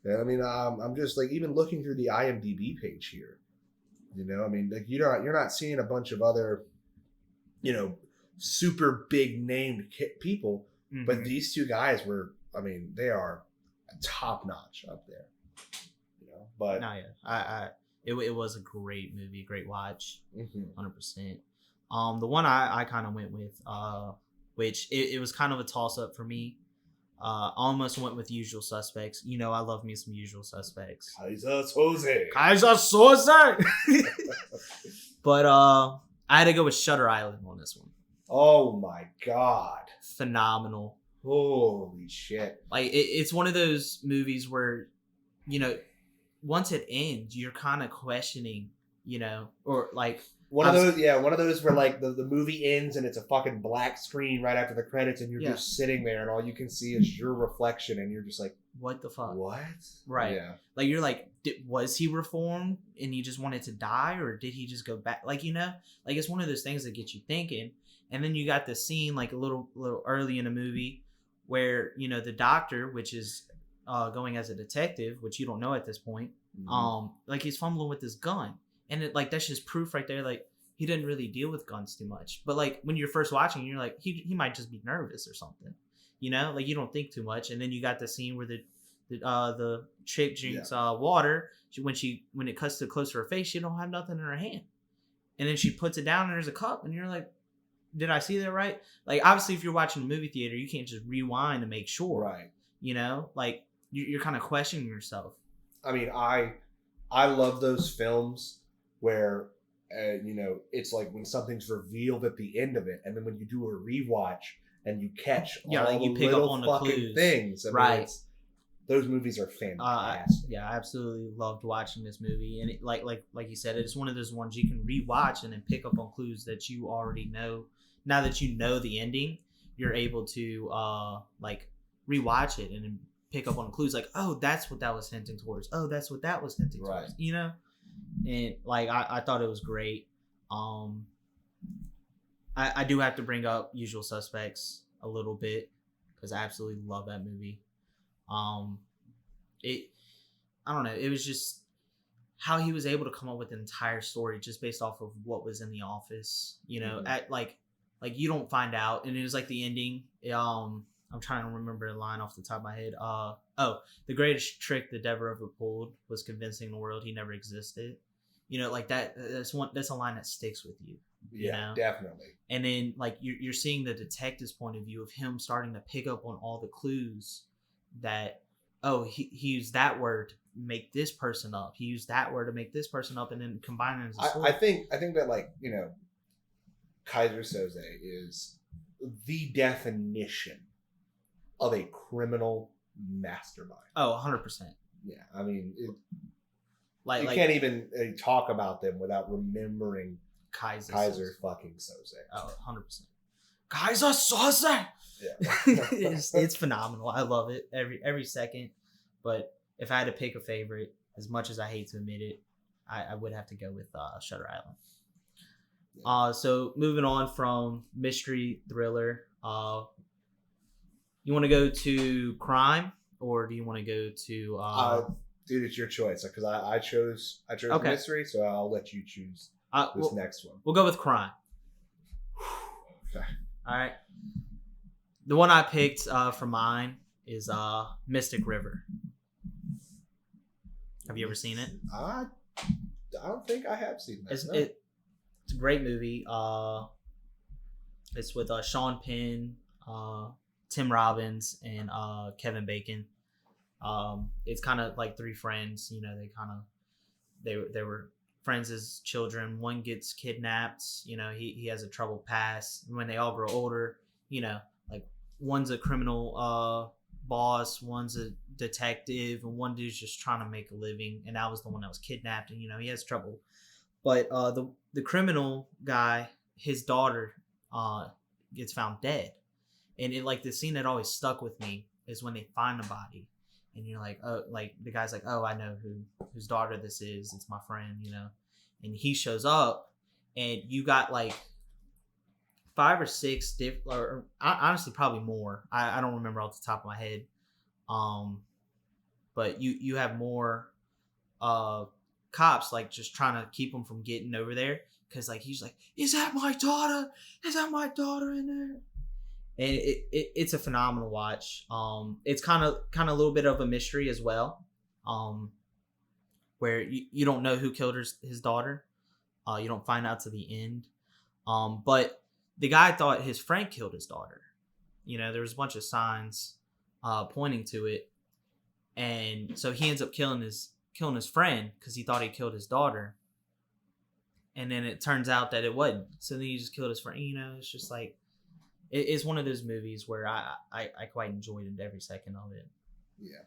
And I mean, I'm just like even looking through the IMDb page here. You know, I mean, like you're not seeing a bunch of other, super big named people, but Mhm. these two guys were. I mean, they are top notch up there. But No, yeah, it was a great movie, great watch, mhm. 100%. The one I kind of went with, which it was kind of a toss up for me. Almost went with Usual Suspects. You know, I love me some Usual Suspects. Kaiser Soze. Kaiser Soze. But I had to go with Shutter Island on this one. Oh my god! Phenomenal. Holy shit! Like it's one of those movies where, once it ends, you're kind of questioning, or like One of those where like the movie ends and it's a fucking black screen right after the credits, and you're Yeah. just sitting there, and all you can see is your reflection, and you're just like, what the fuck? what? Right. Yeah. Like you're like, was he reformed and he just wanted to die, or did he just go back? Like like it's one of those things that get you thinking. And then you got the scene like a little early in the movie where the doctor, which is going as a detective, which you don't know at this point, Mhm. like he's fumbling with his gun, and that's just proof right there. Like he didn't really deal with guns too much. But like when you're first watching, you're like he might just be nervous or something, like you don't think too much. And then you got the scene where the chick drinks water. When it cuts to close to her face, she don't have nothing in her hand, and then she puts it down and there's a cup, and you're like, did I see that right? Like obviously, if you're watching a movie theater, you can't just rewind to make sure, Right. Like you're kind of questioning yourself. I mean, I love those films where it's like when something's revealed at the end of it, and then when you do a rewatch and you catch Yeah, all like you the pick up little on the fucking clues. things. I mean, Right. those movies are fantastic. Yeah, I absolutely loved watching this movie, and like you said, it's one of those ones you can rewatch and then pick up on clues that you already know. Now that you know the ending, you're able to like rewatch it and then pick up on clues like, oh, that's what that was hinting towards. Oh, that's what that was hinting towards. And like I thought it was great. I do have to bring up Usual Suspects a little bit because I absolutely love that movie. I don't know, it was just how he was able to come up with an entire story just based off of what was in the office, Mhm. at like you don't find out. And it was like the ending, I'm trying to remember the line off the top of my head. The greatest trick the devil ever pulled was convincing the world he never existed. Like that's a line that sticks with you. Yeah, definitely. And then like you're seeing the detective's point of view of him starting to pick up on all the clues that, oh, he used that word to make this person up. He used that word to make this person up, and then combine it as a story. I think that like Kaiser Soze is the definition of a criminal mastermind. Oh, 100%. Yeah, I mean, you Like can't even talk about them without remembering Kaiser fucking Soze. Oh, 100%. Kaiser Soze. Yeah. it's phenomenal. I love it every second. But if I had to pick a favorite, as much as I hate to admit it, I would have to go with Shutter Island. Yeah. So moving on from mystery thriller, you want to go to crime, or do you want to go to? Dude, it's your choice because I chose Okay. mystery, so I'll let you choose this next one. We'll go with crime. Okay. All right. The one I picked for mine is Mystic River. Have you ever seen it? I don't think I have seen that. It's, no. it's a great movie. It's with Sean Penn, Tim Robbins, and Kevin Bacon. It's kind of like three friends. You know, they were friends as children. One gets kidnapped. You know, he has a troubled past. And when they all grow older, you know, like one's a criminal boss, one's a detective, and one dude's just trying to make a living. And that was the one that was kidnapped, and you know he has trouble. But the criminal guy, his daughter, gets found dead, and it like the scene that always stuck with me is when they find the body, and you're like, oh, like the guy's like, oh, I know whose daughter this is. It's my friend, you know, and he shows up, and you got like 5 or 6 different, or honestly probably more. I don't remember off the top of my head, but you have more cops like just trying to keep him from getting over there, because like he's like, is that my daughter in there? And it's a phenomenal watch. It's kind of a little bit of a mystery as well, where you don't know who killed his daughter. You don't find out to the end, but the guy thought his friend killed his daughter. You know, there was a bunch of signs pointing to it, and so he ends up killing his friend because he thought he killed his daughter. And then it turns out that it wasn't. So then he just killed his friend. You know, it's just like, it's one of those movies where I quite enjoyed every second of it. Yeah,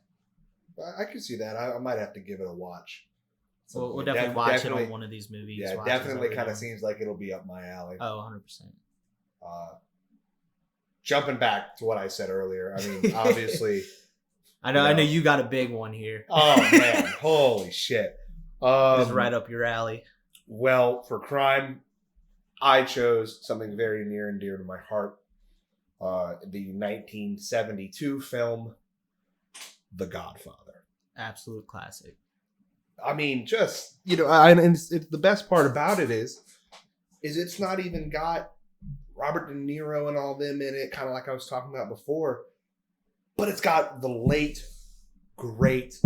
I can see that. I might have to give it a watch. We'll definitely watch it on one of these movies. Yeah, it definitely kind of seems like it'll be up my alley. Oh, 100%. Jumping back to what I said earlier, I mean, obviously... I know you got a big one here. Oh, man. Holy shit. It's right up your alley. Well, for crime, I chose something very near and dear to my heart. The 1972 film, The Godfather. Absolute classic. I mean, just, you know, and it's the best part about it is it's not even got Robert De Niro and all them in it, kind of like I was talking about before, but it's got the late, great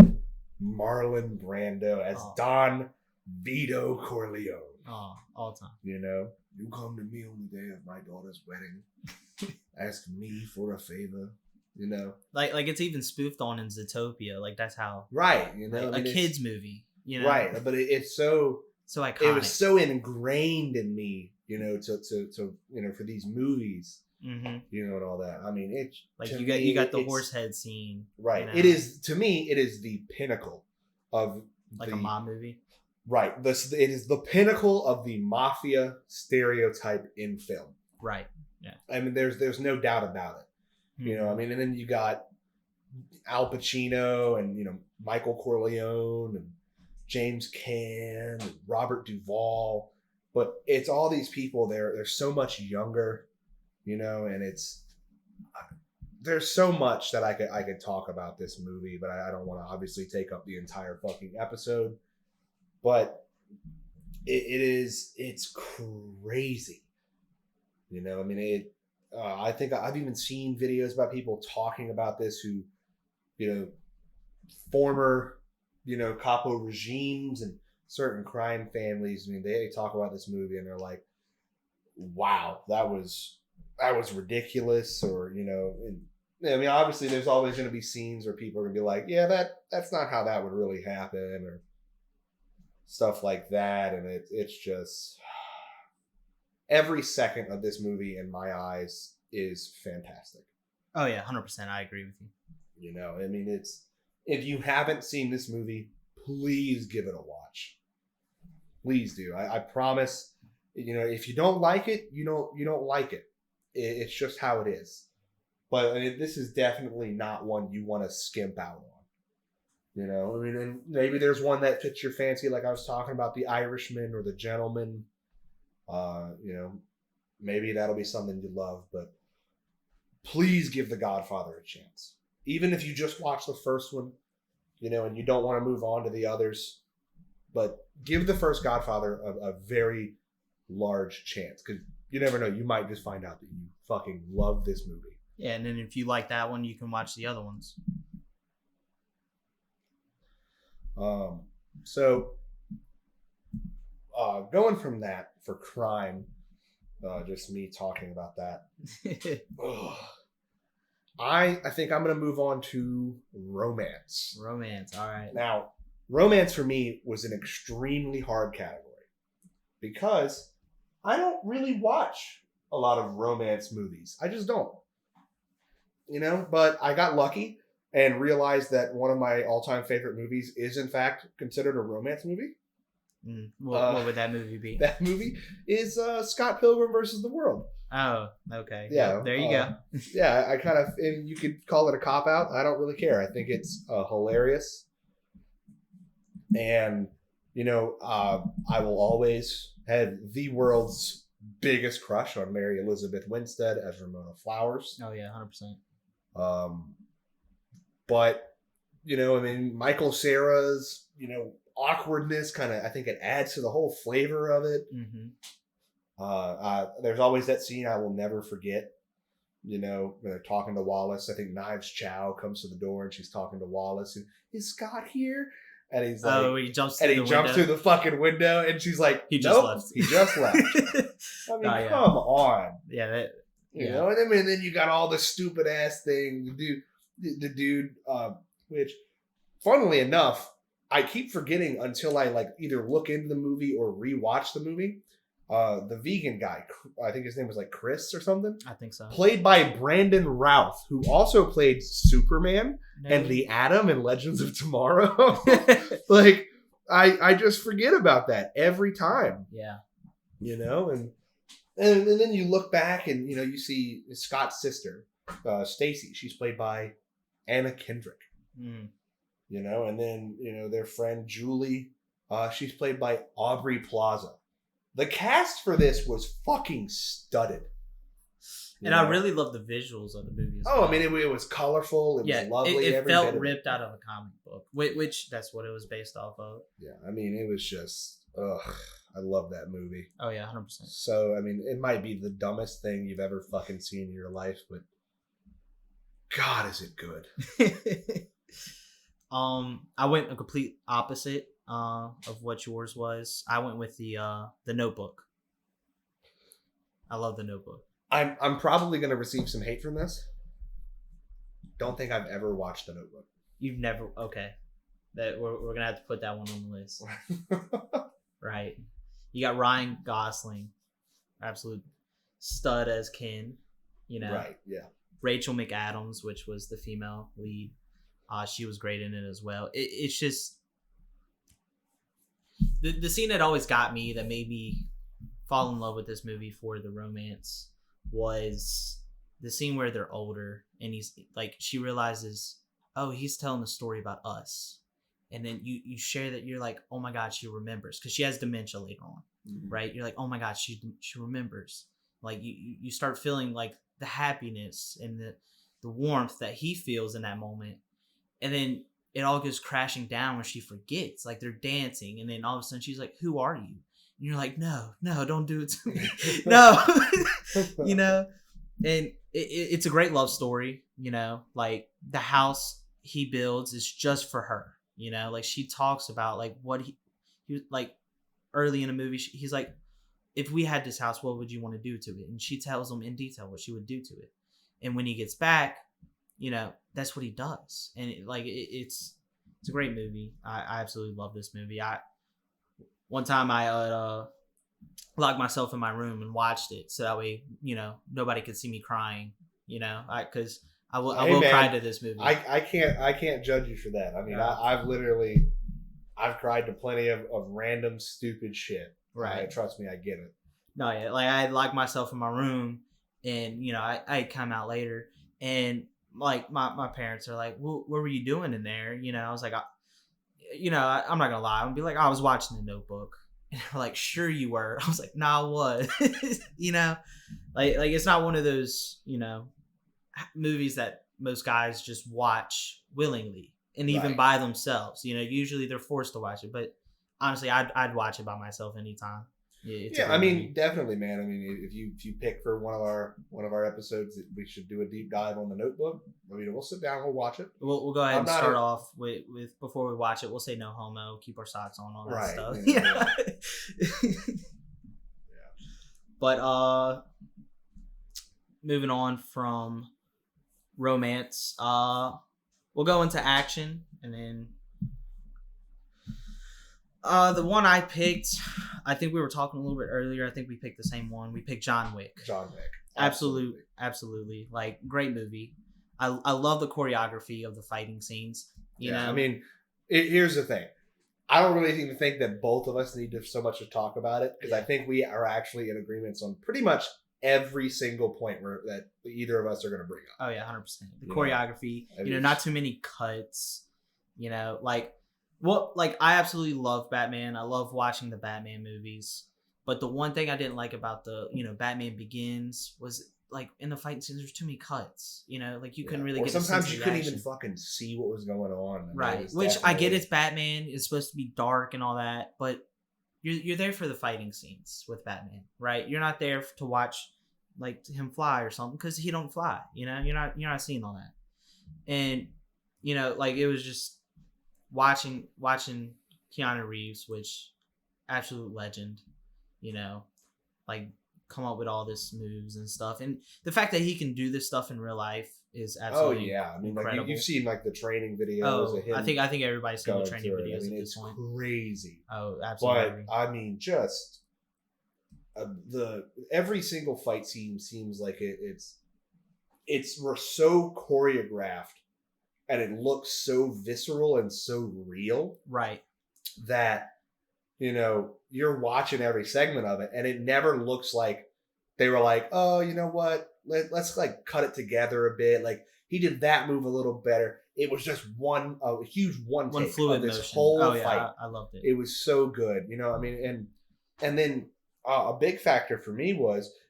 Marlon Brando as Don Vito Corleone. Oh, all time. You know, you come to me on the day of my daughter's wedding, ask me for a favor. You know, like it's even spoofed on in Zootopia. Like that's how, right? You know, like, a kids movie. You know, right? But it's so iconic. It was so ingrained in me. You know, to you know, for these movies. Mm-hmm. You know, and all that. I mean, it's like you got the horse head scene. Right. You know? It is, to me, it is the pinnacle of like a mob movie. Right. It is the pinnacle of the mafia stereotype in film. Right. Yeah. I mean, there's no doubt about it. Mm-hmm. You know, I mean, and then you got Al Pacino and, you know, Michael Corleone and James Caan and Robert Duvall, but it's all these people. They're so much younger, you know, and there's so much that I could talk about this movie, but I don't want to obviously take up the entire fucking episode. But it's crazy, you know. I mean, I think I've even seen videos about people talking about this who, you know, former, you know, capo regimes and certain crime families. I mean, they talk about this movie and they're like, "Wow, that was ridiculous," or, you know. I mean, obviously, there's always going to be scenes where people are going to be like, "Yeah, that's not how that would really happen," or stuff like that. And it's just, every second of this movie in my eyes is fantastic. Oh yeah, 100%. I agree with you. You know, I mean, if you haven't seen this movie, please give it a watch. Please do. I promise. You know, if you don't like it, you don't like it. It's just how it is. But this is definitely not one you want to skimp out on. You know, I mean, and maybe there's one that fits your fancy, like I was talking about, The Irishman or The Gentleman. You know, maybe that'll be something you love. But please give The Godfather a chance. Even if you just watch the first one, you know, and you don't want to move on to the others, but give the first Godfather a very large chance, because you never know, you might just find out that you fucking love this movie. Yeah, and then if you like that one, you can watch the other ones. So going from that for crime, just me talking about that. I think I'm gonna move on to romance. Romance, all right. Now, romance for me was an extremely hard category because I don't really watch a lot of romance movies. I just don't. You know, but I got lucky and realized that one of my all-time favorite movies is in fact considered a romance movie. What would that movie be? That movie is Scott Pilgrim versus the World. Oh, okay. Yeah, there you go. Yeah, I kind of, and you could call it a cop-out. I don't really care. I think it's hilarious. And, you know, I will always have the world's biggest crush on Mary Elizabeth Winstead as Ramona Flowers. Oh, yeah, 100%. But, you know, I mean, Michael Cera's, you know, awkwardness kind of, I think it adds to the whole flavor of it. Mm-hmm. There's always that scene I will never forget. You know, when they're talking to Wallace. I think Knives Chow comes to the door and she's talking to Wallace. And is Scott here? And he's like, oh, he jumps through the fucking window, and she's like, he just left. He just left. I mean, come on. Yeah, you know. And then you got all the stupid ass thing. The dude, which, funnily enough, I keep forgetting until I like either look into the movie or rewatch the movie. The vegan guy, I think his name was like Chris or something. I think so. Played by Brandon Routh, who also played Superman and the Atom in Legends of Tomorrow. Like, I just forget about that every time. Yeah. You know, and then you look back and, you know, you see Scott's sister, Stacy. She's played by Anna Kendrick. Mm. You know, and then, you know, their friend Julie, she's played by Aubrey Plaza. The cast for this was fucking studded. And I really love the visuals of the movie. I mean, it was colorful. It was lovely. It felt ripped out of a comic book, which that's what it was based off of. Yeah, I mean, it was just, I love that movie. Oh, yeah, 100%. So, I mean, it might be the dumbest thing you've ever fucking seen in your life, but God, is it good. I went a complete opposite of what yours was. I went with the Notebook. I love the Notebook. I'm probably going to receive some hate from this. Don't think I've ever watched the Notebook. You've never? Okay, that we're gonna have to put that one on the list. Right. You got Ryan Gosling, absolute stud as Ken. You know. Right. Yeah. Rachel McAdams, which was the female lead. She was great in it as well. It's just the scene that always got me, that made me fall in love with this movie for the romance, was the scene where they're older and he's like, she realizes, oh, he's telling a story about us. And then you share that, you're like, oh my God, she remembers, because she has dementia later on, right? You're like, oh my God, she remembers. Like you start feeling like the happiness and the warmth that he feels in that moment. And then it all goes crashing down when she forgets. Like, they're dancing, and then all of a sudden she's like, who are you? And you're like, no, don't do it to me. No. You know? And it's a great love story, you know? Like, the house he builds is just for her, you know? Like, she talks about, like, what he like, early in the movie, he's like, if we had this house, what would you want to do to it? And she tells him in detail what she would do to it. And when he gets back, you know, that's what he does. And it's a great movie. I absolutely love this movie. One time I locked myself in my room and watched it, so that way, you know, nobody could see me crying, you know, because I will cry to this movie. I can't judge you for that. I mean, I've cried to plenty of random stupid shit. Right. Trust me, I get it. No, yeah. Like, I locked myself in my room, and, you know, I come out later, and like my parents are like, well, what were you doing in there? You know, I was like, I'm not gonna lie, I'm be like, I was watching The Notebook. And they're like, sure you were. I was like, nah, what? You know, like it's not one of those, you know, movies that most guys just watch willingly and even by themselves. You know, usually they're forced to watch it, but honestly, I'd watch it by myself anytime. It's a Yeah, I great mean, movie. definitely, man. I mean, if you pick for one of our episodes, we should do a deep dive on The Notebook. I mean, we'll sit down, we'll watch it. We'll go ahead I'm and not start a- off with before we watch it. We'll say no homo, keep our socks on, all that Right, stuff. yeah. But moving on from romance, we'll go into action, and then the one I picked, I think we were talking a little bit earlier. I think we picked the same one. We picked John Wick. John Wick. Absolutely. Like, great movie. I love the choreography of the fighting scenes. You know, I mean, here's the thing. I don't really even think that both of us need to so much to talk about it because I think we are actually in agreements on pretty much every single point that either of us are going to bring up. oh yeah, 100%. The Yeah. choreography, I mean, not too many cuts. You know, like I absolutely love Batman. I love watching the Batman movies. But the one thing I didn't like about the Batman Begins was, like, in the fighting scenes, there's too many cuts. You know, like, you couldn't really Or get. sometimes a sense you of couldn't action. even fucking see what was going on. I mean, it Right, was which I get. definitely- It's Batman. It's supposed to be dark and all that, but you're there for the fighting scenes with Batman, right? You're not there to watch, like, him fly or something, because he don't fly. You know, you're not seeing all that, and like, it was just watching Keanu Reeves, which absolute legend. Like, come up with all this moves and stuff, and the fact that he can do this stuff in real life is Oh absolutely yeah, I mean, like incredible. you've seen like the training videos Oh, of him. I think everybody's seen the going training through it. videos I mean, at this it's point. crazy. Oh, But absolutely. I mean, just every single fight scene seems like we're so choreographed, and it looks so visceral and so real Right. that you're watching every segment of it, and it never looks like they were like, oh, you know what? Let's like cut it together a bit. Like, he did that move a little better. It was just a huge one One take fluid of this motion. whole Oh yeah, fight. I loved it. It was so good. I mean, and then a big factor for me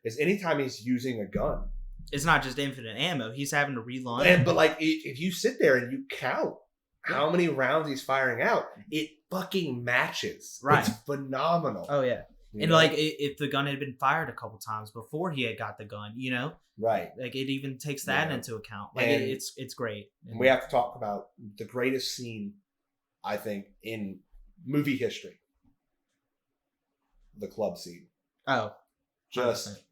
is anytime he's using a gun, It's not just infinite ammo. He's having to reload. but like if you sit there and you count how many rounds he's firing out, it fucking matches. Right. It's phenomenal. Oh yeah. You And know? like, if the gun had been fired a couple times before he had got the gun, right. like, it even takes that Yeah. into account. Like, And it's great. And we have to talk about the greatest scene, I think, in movie history. The club scene. Oh, Just 100%.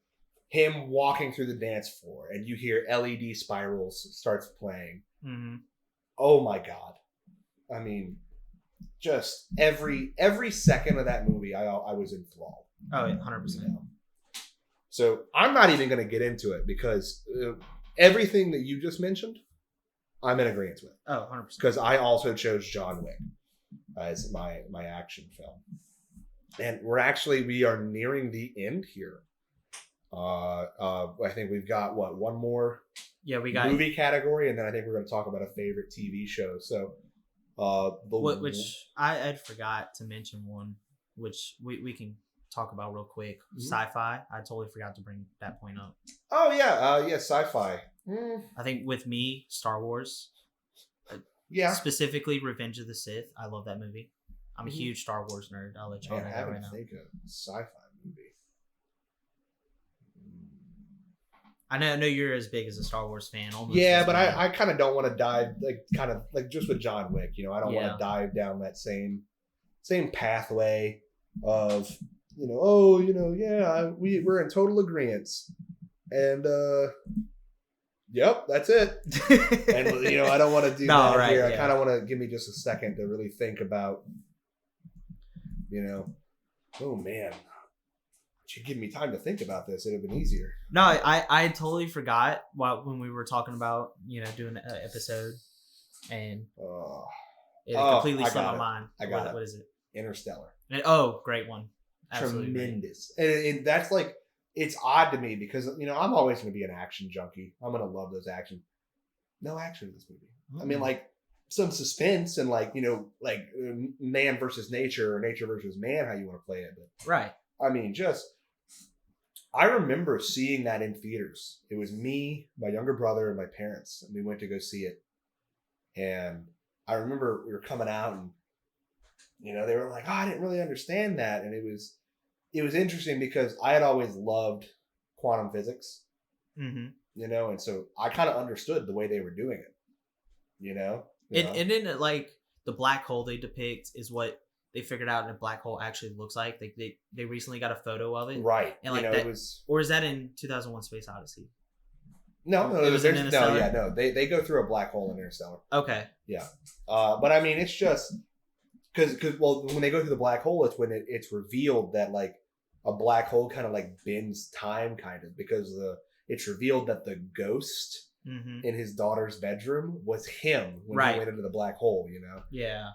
him walking through the dance floor and you hear LED spirals starts playing. Mm-hmm. Oh my God. I mean, just every second of that movie, I was enthralled. Oh yeah, 100%. So I'm not even going to get into it because everything that you just mentioned, I'm in agreement with. Oh, 100%. Because I also chose John Wick as my action film, and we are nearing the end here. I think we've got one more Yeah, we got movie category, and then I think we're going to talk about a favorite TV show. So, which I forgot to mention one, which we can talk about real quick. Mhm. Sci-fi. I totally forgot to bring that point up. Oh yeah, sci-fi. I think with me, Star Wars, Yeah, specifically Revenge of the Sith. I love that movie. I'm a Mhm. huge Star Wars nerd. I'll let you know man, I that haven't right now. think of a sci-fi movie. I know you're as big as a Star Wars fan. Almost Yeah, as but me. I kind of don't want to dive like just with John Wick. I don't want Yeah. to dive down that same pathway of we're in total agreement, and yep, that's it. And I don't want to do No, that right, here. I yeah. kind of want to give me just a second to really think about. Oh man, if you give me time to think about this, it'd have been easier. No, I totally forgot when we were talking about doing an episode, and it completely I slipped got my it. mind. I got What it. is it? Interstellar. And, oh, great one. Absolutely great. Tremendous. And that's like, it's odd to me because I'm always going to be an action junkie. I'm going to love those action. No action in this movie. I mean, like, some suspense and like man versus nature or nature versus man, how you want to play it. But right. I mean, I remember seeing that in theaters. It was me, my younger brother, and my parents, and we went to go see it. And I remember we were coming out, and they were like, oh, I didn't really understand that. And it was interesting because I had always loved quantum physics, and so I kind of understood the way they were doing it, you know? And then like the black hole they depict is what they figured out, and a black hole actually looks like. They recently got a photo of it, right? And like that, it was, or is that in 2001: Space Odyssey? No, it was in Interstellar. No, yeah, no. They go through a black hole in Interstellar. Okay. Yeah, but I mean, it's just because when they go through the black hole, it's when it's revealed that like a black hole kind of like bends time, kind of, because it's revealed that the ghost in his daughter's bedroom was him when he went into the black hole. Yeah.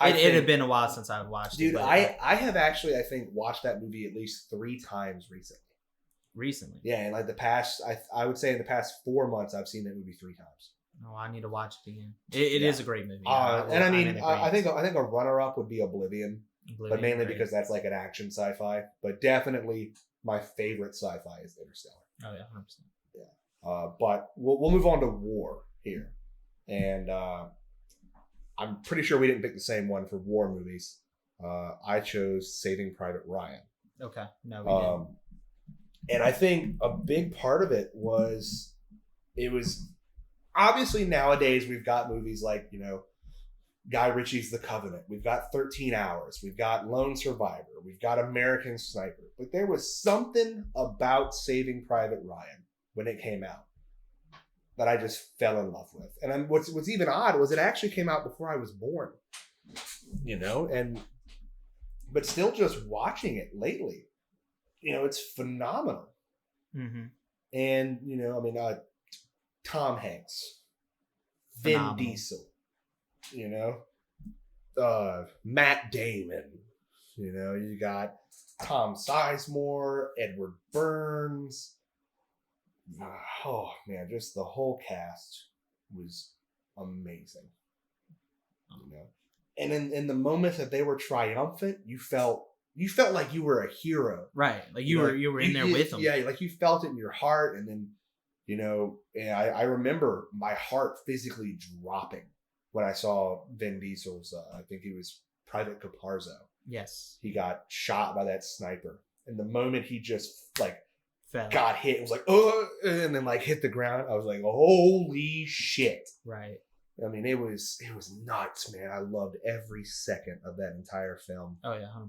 It had been a while since I watched it. Dude, but I have actually, I think, watched that movie at least 3 times recently. Yeah, and like the past, I would say in the past 4 months, I've seen that movie 3 times. Oh, I need to watch it again. It is a great movie. And I mean, I think a runner-up would be Oblivion, but mainly because that's like an action sci-fi. But definitely my favorite sci-fi is Interstellar. Oh yeah, 100%. Yeah. But we'll move on to War here, and I'm pretty sure we didn't pick the same one for war movies. I chose Saving Private Ryan. Okay, no, we didn't. And I think a big part of it was obviously nowadays we've got movies like, Guy Ritchie's The Covenant. We've got 13 Hours. We've got Lone Survivor. We've got American Sniper. But there was something about Saving Private Ryan when it came out that I just fell in love with. And what's even odd was it actually came out before I was born. But still just watching it lately, it's phenomenal. And, Tom Hanks, phenomenal. Vin Diesel, Matt Damon, you got Tom Sizemore, Edward Burns. Oh man, just the whole cast was amazing. And in the moments that they were triumphant, you felt like you were a hero, right? Like you were in there with them. Yeah, like you felt it in your heart, and then and I remember my heart physically dropping when I saw Vin Diesel's. I think he was Private Caparzo. Yes, he got shot by that sniper, and the moment he just like fell, got hit, it was like oh, and then like hit the ground. I was like, holy shit! Right. I mean, it was nuts, man. I loved every second of that entire film. Oh yeah, 100%.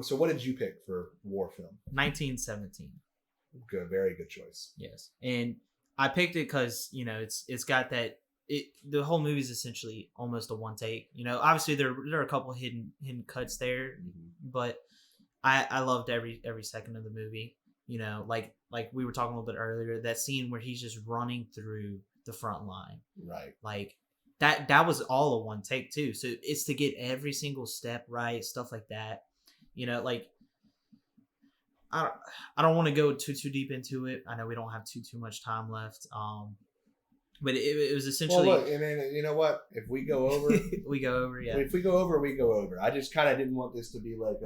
So what did you pick for war film? 1917. Good, very good choice. Yes, and I picked it because it's got that. The whole movie is essentially almost a one take. Obviously there are a couple hidden cuts there, but I loved every second of the movie. Like we were talking a little bit earlier, that scene where he's just running through the front line, right? Like that was all a one take too. So it's to get every single step right, stuff like that. Like I don't want to go too deep into it. I know we don't have too much time left. But it was essentially. Well, look, and then you know what? If we go over, we go over. Yeah. If we go over, we go over. I just kind of didn't want this to be like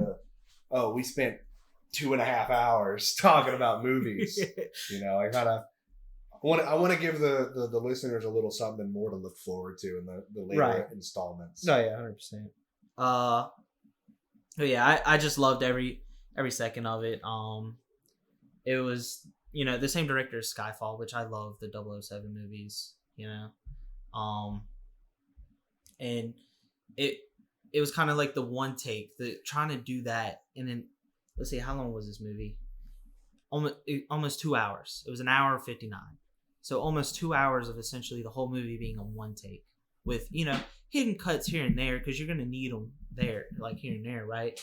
we spent 2.5 hours talking about movies. I kind of want to give the listeners a little something more to look forward to in the later installments. No, yeah, 100%. But yeah, I just loved every second of it. It was the same director as Skyfall, which I love the 007 movies. And it was kind of like the one take, trying to do that, and then let's see, how long was this movie? Almost 2 hours. It was an hour 59. So almost 2 hours of essentially the whole movie being on one take, with hidden cuts here and there because you're gonna need them there, like here and there, right?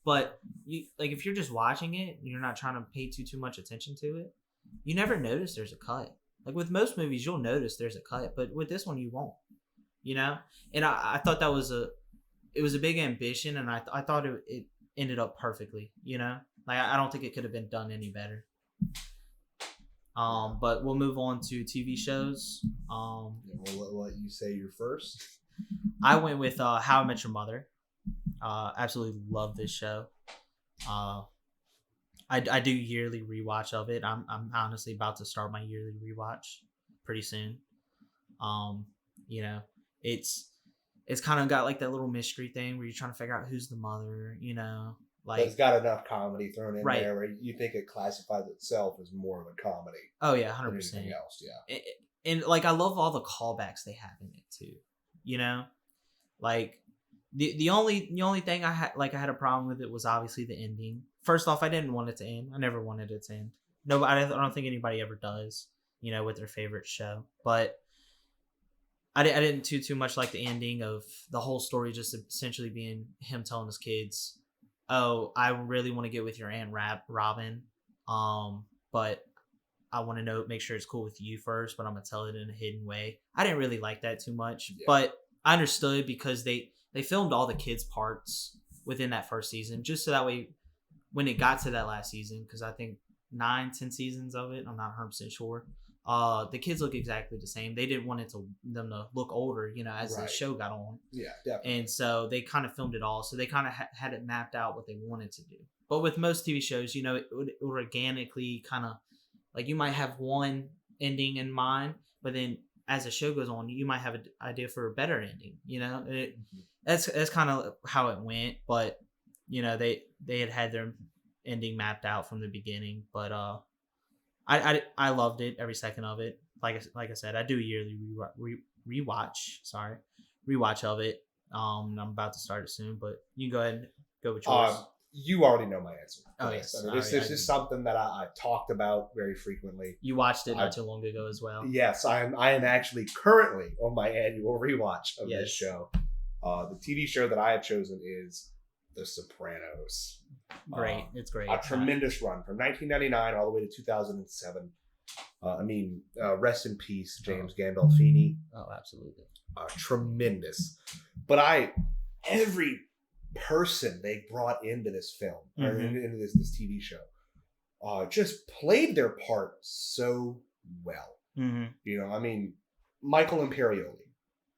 But if you're just watching it, and you're not trying to pay too much attention to it, you never notice there's a cut. Like with most movies, you'll notice there's a cut, but with this one, you won't. And I thought that was it was a big ambition, and I thought it ended up perfectly. Like I don't think it could have been done any better. But we'll move on to TV shows. We'll let you say your first. I went with How I Met Your Mother. Absolutely love this show. I do yearly rewatch of it. I'm honestly about to start my yearly rewatch pretty soon. it's kind of got like that little mystery thing where you're trying to figure out who's the mother, But it's like, got enough comedy thrown in right. there where you think it classifies itself as more of a comedy Oh yeah, than 100%. anything else. Yeah. And like I love all the callbacks they have in it too. Like the only thing I had a problem with it was obviously the ending. First off, I didn't want it to end. I never wanted it to end. No, I don't think anybody ever does. With their favorite show, but I didn't too much like the ending of the whole story, just essentially being him telling his kids, "Oh, I really want to get with your aunt Robin, but I want to make sure it's cool with you first, but I'm gonna tell it in a hidden way." I didn't really like that too much, Yeah. but I understood because they filmed all the kids' parts within that first season, just so that way when it got to that last season, because I think 9-10 seasons of it, I'm not 100% sure. The kids look exactly the same. They didn't want them to look older, as the Right. show got on. Yeah, definitely. And so they kind of filmed it all. So they kind of had it mapped out what they wanted to do. But with most TV shows, it would organically kind of, like, you might have one ending in mind, but then as the show goes on, you might have an idea for a better ending. That's kind of how it went. But they had their ending mapped out from the beginning. But I loved it, every second of it. Like I said, I do a yearly rewatch of it. I'm about to start it soon, but you can go ahead and go with yours. You already know my answer. Oh, yes. I mean, this is something that I talked about very frequently. You watched it not too long ago as well. Yes, I am actually currently on my annual rewatch of this show. The TV show that I have chosen is The Sopranos. Great. It's great. A tremendous run from 1999 all the way to 2007. Rest in peace, James Gandolfini. Oh, absolutely. Tremendous. But every person they brought into this film, or into this TV show, just played their part so well. Mm-hmm. Michael Imperioli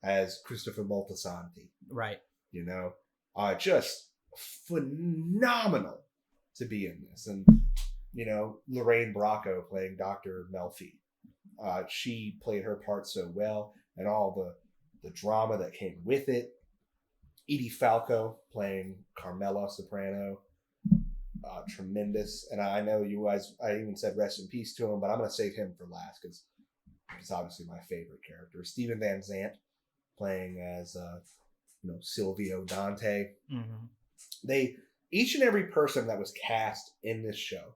as Christopher Moltisanti. Right. Just phenomenal to be in this. And, Lorraine Bracco playing Dr. Melfi. She played her part so well, and all the drama that came with it. Edie Falco playing Carmela Soprano. Tremendous. And I know you guys, I even said rest in peace to him, but I'm going to save him for last because he's obviously my favorite character. Steven Van Zandt playing as, Silvio Dante. Mm-hmm. Each and every person that was cast in this show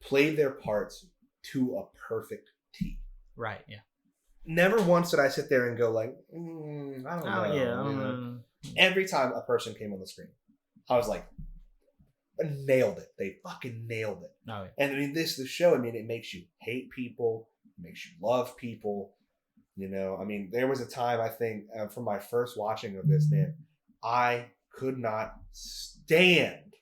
played their parts to a perfect T. Right, yeah. Never once did I sit there and go like, I don't know. Yeah. Every time a person came on the screen, I was like, nailed it. They fucking nailed it. Oh, yeah. And the show, it makes you hate people, it makes you love people. There was a time, I think, from my first watching of this, man, I could not stand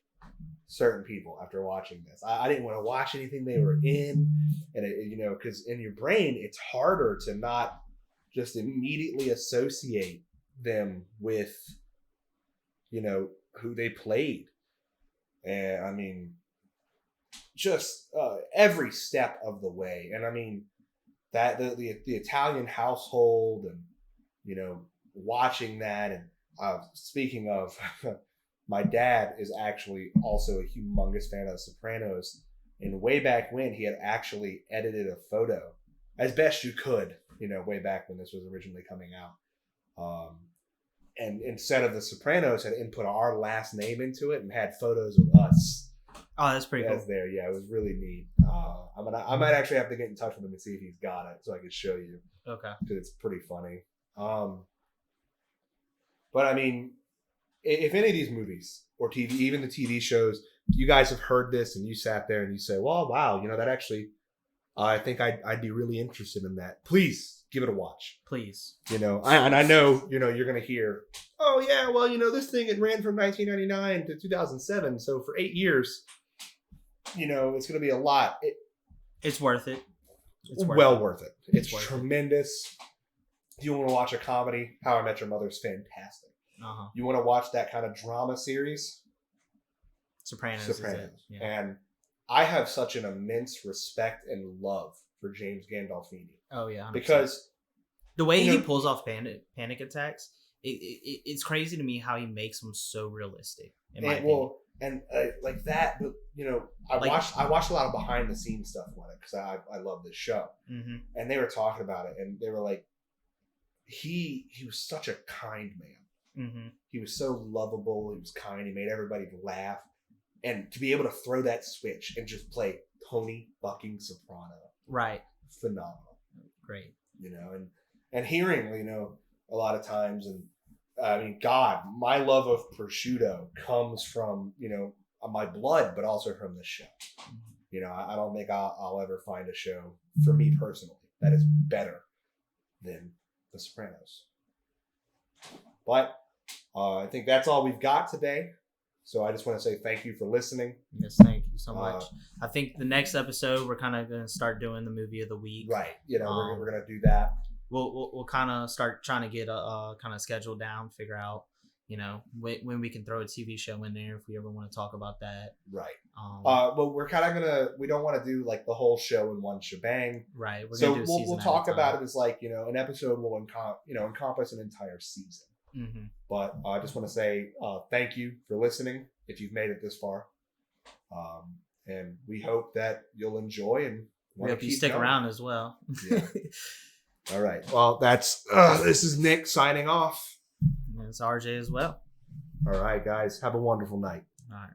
certain people after watching this. I didn't want to watch anything they were in. And, because in your brain, it's harder to not just immediately associate them with, who they played. And just every step of the way. And that the Italian household and, watching that. And speaking of, my dad is actually also a humongous fan of The Sopranos. And way back when, he had actually edited a photo as best you could, way back when this was originally coming out. And instead of The Sopranos, had input our last name into it and had photos of us. Oh, that's pretty cool. There, yeah, it was really neat. I might actually have to get in touch with him and see if he's got it so I can show you. Okay. Because it's pretty funny. But if any of these movies or TV, even the TV shows, you guys have heard this and you sat there and you say, well, wow, that actually, I think I'd be really interested in that. Please give it a watch. Please. I know, you're going to hear, oh yeah, well, this thing, it ran from 1999 to 2007. So for 8 years, it's going to be a lot. It's worth it. It's worth it. It's tremendous. If you want to watch a comedy, How I Met Your Mother is fantastic. Uh-huh. You want to watch that kind of drama series? Sopranos. Is it. Yeah. And I have such an immense respect and love for James Gandolfini. Oh, yeah. 100%. Because the way he pulls off panic attacks it's crazy to me how he makes them so realistic. In my And opinion. well, and like that, but I Like- watched a lot of behind the scenes stuff on it because I love this show, Mhm. and they were talking about it, and they were like, he was such a kind man. Mhm. He was so lovable. He was kind. He made everybody laugh, and to be able to throw that switch and just play Tony fucking Soprano, Right. phenomenal. Great. And hearing a lot of times, and I mean, God, my love of prosciutto comes from my blood, but also from this show. I don't think I'll ever find a show for me personally that is better than The Sopranos. But I think that's all we've got today. So I just want to say thank you for listening. Yes, thank you so much. Uh, I think the next episode we're kind of going to start doing the movie of the week. Right. We're going to do that. We'll kind of start trying to get a kind of schedule down, figure out when we can throw a TV show in there if we ever want to talk about that. Right. Right. But we're kind of we don't want to do like the whole show in one shebang. Right. We're So gonna do a season we'll at talk a about time. it as like, an episode will encompass an entire season. Mm-hmm. But I just want to say thank you for listening if you've made it this far. And we hope that you'll enjoy and We wanna hope you keep stick going. around as well. Yeah. All right. Well, this is Nick signing off. And it's RJ as well. All right, guys. Have a wonderful night. All right.